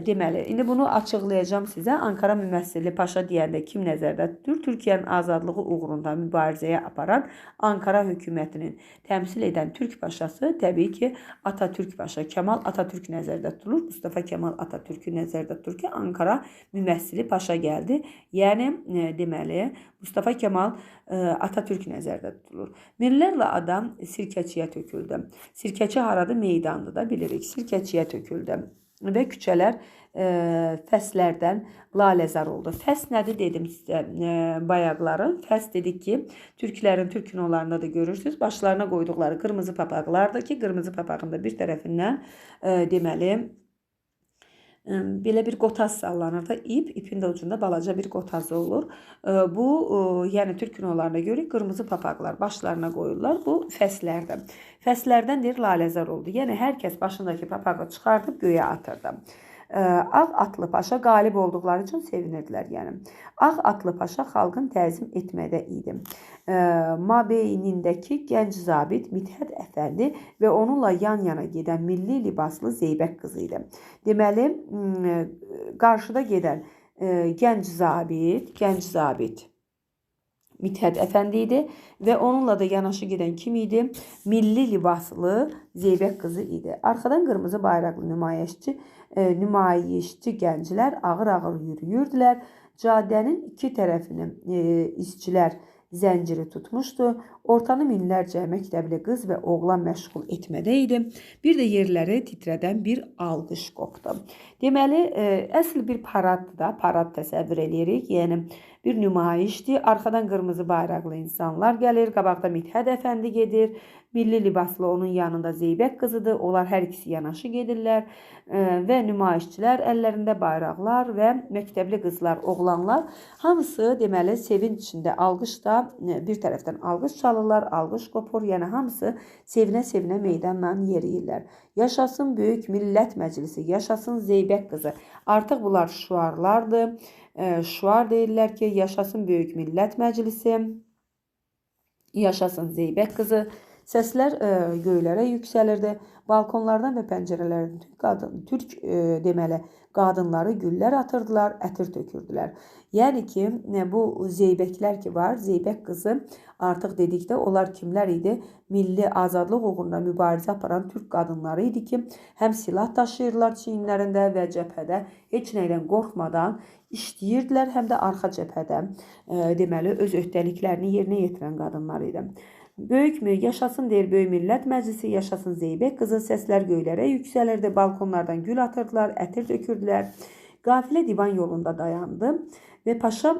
deməli, indi bunu açıqlayacağım sizə. Ankara Mümessili Paşa deyəndə kim nəzərdə tutur? Türkiyənin azadlığı uğrunda mübarizəyə aparan Ankara hökumətinin təmsil edən Türk Paşası təbii ki, Atatürk Paşa, Kemal Atatürk nəzərdə tutulur. Mustafa Kemal Atatürk'ü nəzərdə tutur ki, Ankara Mümessili Paşa gəldi. Yəni, deməli, Mustafa Kemal Atatürk nəzərdə tutulur. Minlərlə adam Sirkəçiyə töküldü. Sirkəçi haradı? Meydandı da bilirik. Sirkəçiyə töküldü və küçələr fəslərdən laləzar oldu. Fəs nədir dedim sizə bayaqları. Fəs dedik ki, türklərin türk kinolarında da görürsünüz. Başlarına qoyduqları qırmızı papaqlardır ki, qırmızı papağın da bir tərəfindən deməli belə bir qotaz sallanır da ipin də ucunda balaca bir qotazı olur. Bu, yəni türk kinolarına görə qırmızı papaqlar başlarına qoyurlar. Bu fəslərdir. Fəslərdən deyir laləzar oldu. Yəni hər kəs başındakı papağı çıxardıb göyə atırdı. Ağ atlı paşa qalib olduqları üçün sevinirdilər. Yəni Ağ atlı paşa xalqın təzim etmədə idi. Mabeynindəki gənc zabit Mithət Əfəndi və onunla yan-yana gedən milli libaslı Zeybək qızı idi. Deməli, qarşıda gedən gənc zabit Mithət Əfəndi idi və onunla da yanaşı gedən kim idi? Milli libaslı Zeybək qızı idi. Arxadan qırmızı bayraqlı nümayişçi gənclər ağır-ağır yürüyürdülər. Caddənin iki tərəfini işçilər zənciri tutmuşdu. Ortanı minlərcə məktəbli qız və oğlan məşğul etmədə idi. Bir də yerləri titrədən bir alqış qopdu. Deməli, əsl bir paraddır da, parad təsəvvür edirik. Yəni, bir nümayişdir. Arxadan qırmızı bayraqlı insanlar gəlir. Qabaqda Mithət Əfəndi gedir. Milli libaslı onun yanında Zeybək qızıdır. Onlar hər ikisi yanaşı gedirlər. Və nümayişçilər əllərində bayraqlar və məktəbli qızlar, oğlanlar hamısı deməli sevinç içində alqışda bir tərəfdən alqış çalırlar, alqış qopur. Yəni hamısı sevinə-sevinə meydanla yeriyirlər. Yaşasın Böyük Millət Məclisi, yaşasın Zeybək qızı. Artıq bunlar şüarlardır. Şüar deyirlər ki, yaşasın Böyük Millət Məclisi, yaşasın Zeybək qızı. Səslər göylərə yüksəlirdi. Balkonlardan və pəncərələrdən türk deməli qadınları güllər atırdılar, ətir tökürdülər. Yəni ki, bu Zeybəklər ki var, Zeybək qızı artıq dedikdə onlar kimlər idi? Milli azadlıq uğrunda mübarizə aparan türk qadınları idi ki, həm silah daşıyırlar çiyinlərində və cəbhədə heç nəydən qorxmadan işləyirdilər, həm də arxa cəbhədə deməli öz öhdəliklərini yerinə yetirən qadınlar idi. Yaşasın deyir Böyük Millət Məclisi, yaşasın Zeybək qızı. Səslər göylərə yüksəlirdi. Balkonlardan gül atırdılar, ətir dökürdülər. Qafilə divan yolunda dayandı və Paşa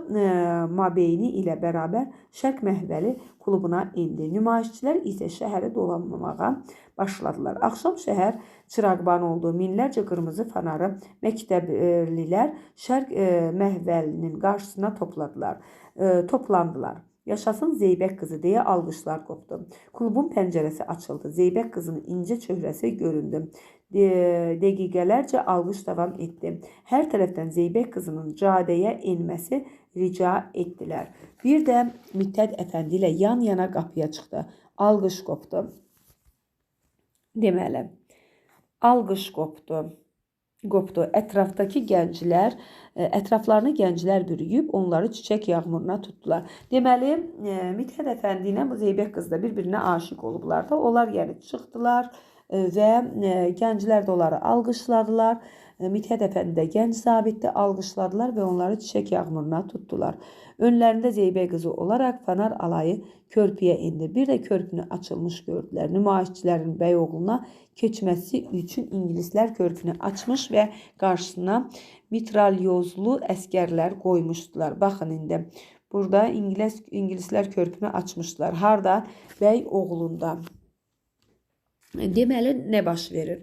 Mabeyni ilə bərabər Şərq Məhvəli klubuna indi. Nümayişçilər isə şəhəri dolanmağa başladılar. Axşam şəhər çıraqban oldu. Minlərcə qırmızı fanarı məktəblilər Şərq Məhvəlinin qarşısına toplandılar. Yaşasın Zeybək qızı deyə alqışlar qopdu. Klubun pəncərəsi açıldı. Zeybək qızının incə çöhrəsi göründü. Dəqiqələrcə alqış davam etdi. Hər tərəfdən Zeybək qızının cadəyə enməsi rica etdilər. Bir də Mithət Əfəndi ilə yan-yana qapıya çıxdı. Alqış qopdu. Deməli, alqış qopdu. Ətrafdakı gənclər, ətraflarını gənclər bürüyüb onları çiçək yağmuruna tutdular. Deməli, Mithət Əfəndi ilə bu Zeybək qız da bir-birinə aşiq olublar da. Onlar yəni çıxdılar və gənclər də onları alqışladılar. Mithət Əfəndi də gənc zabitdə alqışladılar və onları çiçək yağmuruna tutdular. Önlərində Zeybək qızı olaraq fanar alayı körpüyə indi. Bir də körpünü açılmış gördülər. Nümayişçilərin Bəyoğluna keçməsi üçün ingilislər körpünü açmış və qarşısına mitralyozlu əskərlər qoymuşdular. Baxın indi. Burada ingilislər körpünü açmışlar. Harda? Bəyoğlunda. Deməli, nə baş verir?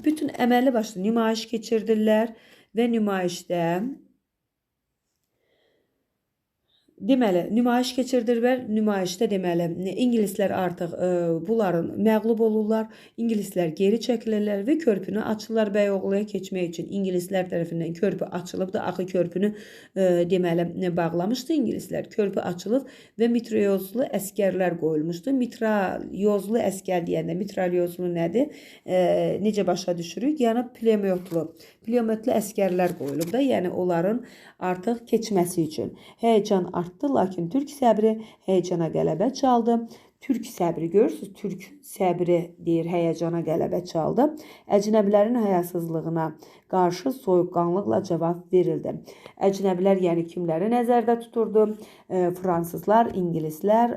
Bütün əməlli başlı nümayiş keçirdirlər və nümayişdə deməli, nümayiş keçirdirlər. Nümayişdə deməli, ingilislər artıq bunların məğlub olurlar. İngilislər geri çəkilirlər və körpünü açırlar Bəyoğluya keçmək üçün. İngilislər tərəfindən körpü açılıbdı. Axı körpünü deməli bağlamışdı ingilislər. Körpü açılıb və mitralyozlu əskərlər qoyulmuşdu. Mitralyozlu əskər deyəndə mitralyozlu nədir? Necə başa düşürük? Yəni pulemyotlu əskərlər qoyulub da, yəni onların artıq keçməsi üçün. Həyəcan artdı, lakin türk səbri həyəcana qələbə çaldı. Türk səbri görürsünüz, türk səbri deyir, həyəcana qələbə çaldı. Əcnəbilərin həyasızlığına qarşı soyuqqanlıqla cavab verildi. Əcnəbilər yəni kimləri nəzərdə tuturdu? Fransızlar, ingilislər,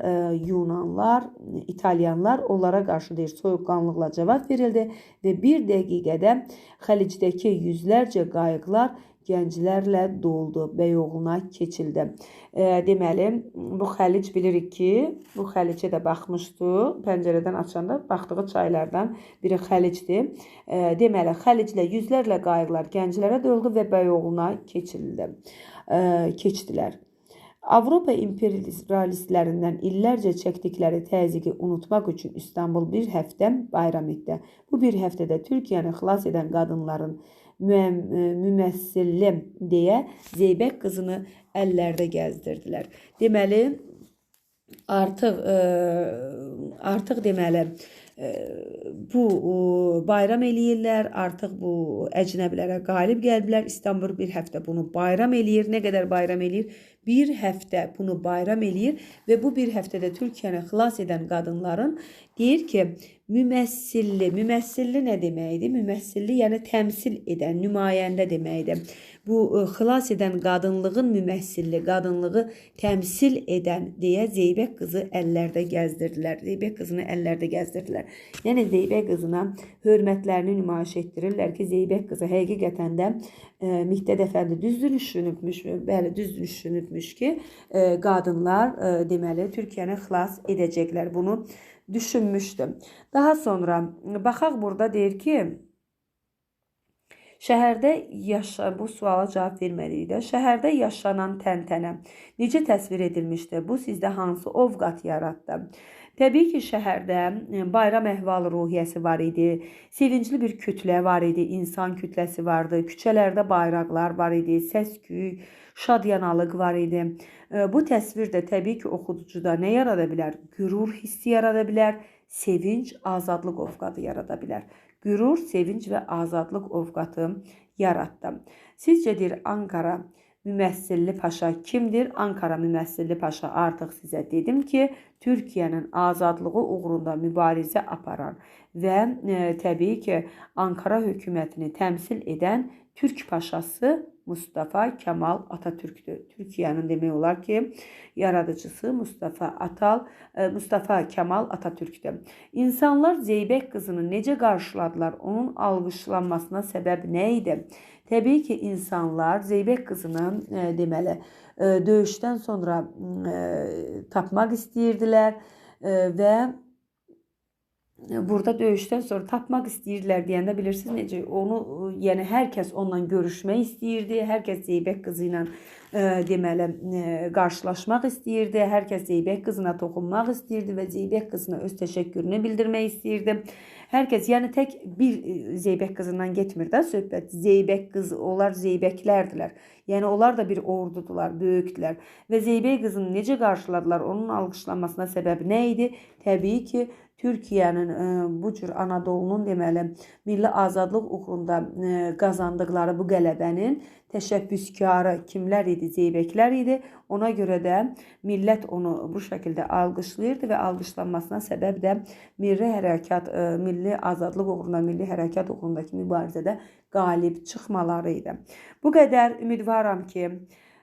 yunanlar, italyanlar, onlara qarşı deyir, soyuqqanlıqla cavab verildi və bir dəqiqədə Xəlicdəki yüzlərcə qayıqlar gənclərlə doldu, Bəyoğluna keçildi. Deməli, bu xəlic bilirik ki, bu xəlicə də baxmışdı. Pəncərədən açanda baxdığı çaylardan biri xəlicdir. Deməli, xəliclə yüzlərlə qayıqlar gənclərə doldu və Bəyoğluna keçdilər. Avropa imperialistlərindən illərcə çəkdikləri təzyiqi unutmaq üçün İstanbul bir həftə bayram etdi. Bu bir həftədə Türkiyəni xilas edən qadınların müməssilli deyə Zeybək qızını əllərdə gəzdirdilər. Deməli, artıq deməli bu bayram eləyirlər, artıq bu əcnəbilərə qalib gəliblər. İstanbul bir həftə bunu bayram eləyir. Nə qədər bayram eləyir? Bir həftə bunu bayram eləyir və bu bir həftədə Türkiyəni xilas edən qadınların deyir ki, müməssilli nə deməkdir? Müməssilli yəni təmsil edən, nümayəndə deməkdir. Bu xilas edən qadınlığın müməssilli, qadınlığı təmsil edən deyə Zeybək qızı əllərdə gəzdirdilər. Zeybək qızını əllərdə gəzdirdilər. Yəni Zeybək qızına hörmətlərini nümayiş etdirirlər ki, Zeybək qızı həqiqətən də Mihdət Əfəndi düzdür düşünübmüş, bəli düzdür düşünübmüş ki, qadınlar deməli Türkiyəni xilas edəcəklər. Bunu düşünmüşdüm. Daha sonra baxaq burada deyir ki, şəhərdə bu suala cavab verməliyik də. Şəhərdə yaşanan təntənə necə təsvir edilmişdir? Bu sizdə hansı ovqat yaratdı? Təbii ki, şəhərdə bayram əhval-ruhiyyəsi var idi. Sevincli bir kütlə var idi. İnsan kütləsi vardı. Küçələrdə bayraqlar var idi. Səs-küy, şadyanalıq var idi. Bu təsvir də təbii ki, oxucuda nə yarada bilər? Qürur hissi yarada bilər. Sevinç, azadlıq ovqatı yarada bilər. Qürur, sevinç və azadlıq ovqatı yaratdı. Sizcə deyir, Ankara müməssilli paşa kimdir? Ankara müməssilli paşa artıq sizə dedim ki, Türkiyənin azadlığı uğrunda mübarizə aparan və təbii ki, Ankara hökumətini təmsil edən Türk paşası Mustafa Kemal Atatürk'dür. Türkiye'nin demək olar ki, yaradıcısı Mustafa Kemal Atatürk'dür. İnsanlar Zeybək qızını necə qarşıladılar? Onun alqışlanmasına səbəb nə idi? Təbii ki, insanlar Zeybək qızını deməli döyüşdən sonra tapmaq istəyirdilər və burada döyüşdən sonra tapmaq istəyirdilər deyəndə bilirsiniz necə onu, yəni hər kəs onunla görüşmək istəyirdi, hər kəs Zeybək qızı ilə deməli qarşılaşmaq istəyirdi, hər kəs Zeybək qızına toxunmaq istəyirdi və Zeybək qızına öz təşəkkürünü bildirmək istəyirdi. Hər kəs, yəni tək bir Zeybək qızından getmir də söhbət. Zeybək qızı, onlar Zeybəklərdilər. Yəni onlar da bir ordudular, böyükdülər. Və Zeybək qızını necə qarşıladılar? Onun alqışlanmasına səbəb nə idi? Təbii ki, Türkiyənin bu cür Anadolunun deməli milli azadlıq uğrunda qazandıqları bu qələbənin təşəbbüskarı kimlər idi? Zeybəklər idi. Ona görə də millət onu bu şəkildə alqışlayırdı və alqışlanmasına səbəb də milli azadlıq uğrunda, milli hərəkat uğrundakı mübarizədə qalib çıxmaları idi. Bu qədər ümidvaram ki,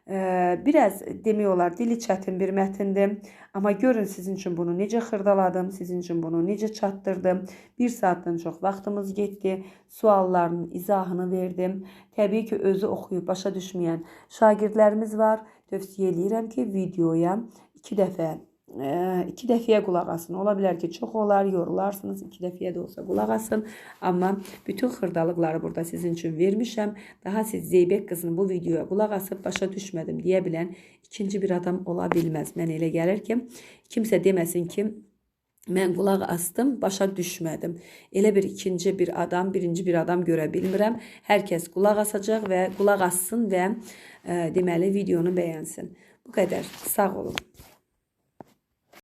biraz demək olar dili çətin bir mətindir. Amma görün sizin üçün bunu necə xırdaladım, sizin üçün bunu necə çatdırdım. Bir saatdan çox vaxtımız getdi. Sualların izahını verdim. Təbii ki, özü oxuyub başa düşməyən şagirdlərimiz var. Tövsiyə edirəm ki, videoya 2 dəfə iki dəfəyə qulaq asın. Ola bilər ki, çox olar, yorularsınız. 2 dəfəyə də olsa qulaq asın. Amma bütün xırdalıqları burada sizin üçün vermişəm. Daha siz Zeybək qızının bu videoya qulaq asıb başa düşmədim deyə bilən ikinci bir adam ola bilməz. Mənə elə gəlir ki, kimsə deməsin ki, mən qulaq astım, başa düşmədim. Elə bir ikinci bir adam, birinci bir adam görə bilmirəm. Hər kəs qulaq asacaq və qulaq assın və deməli videonu bəyənsin. Bu qədər. Sağ olun.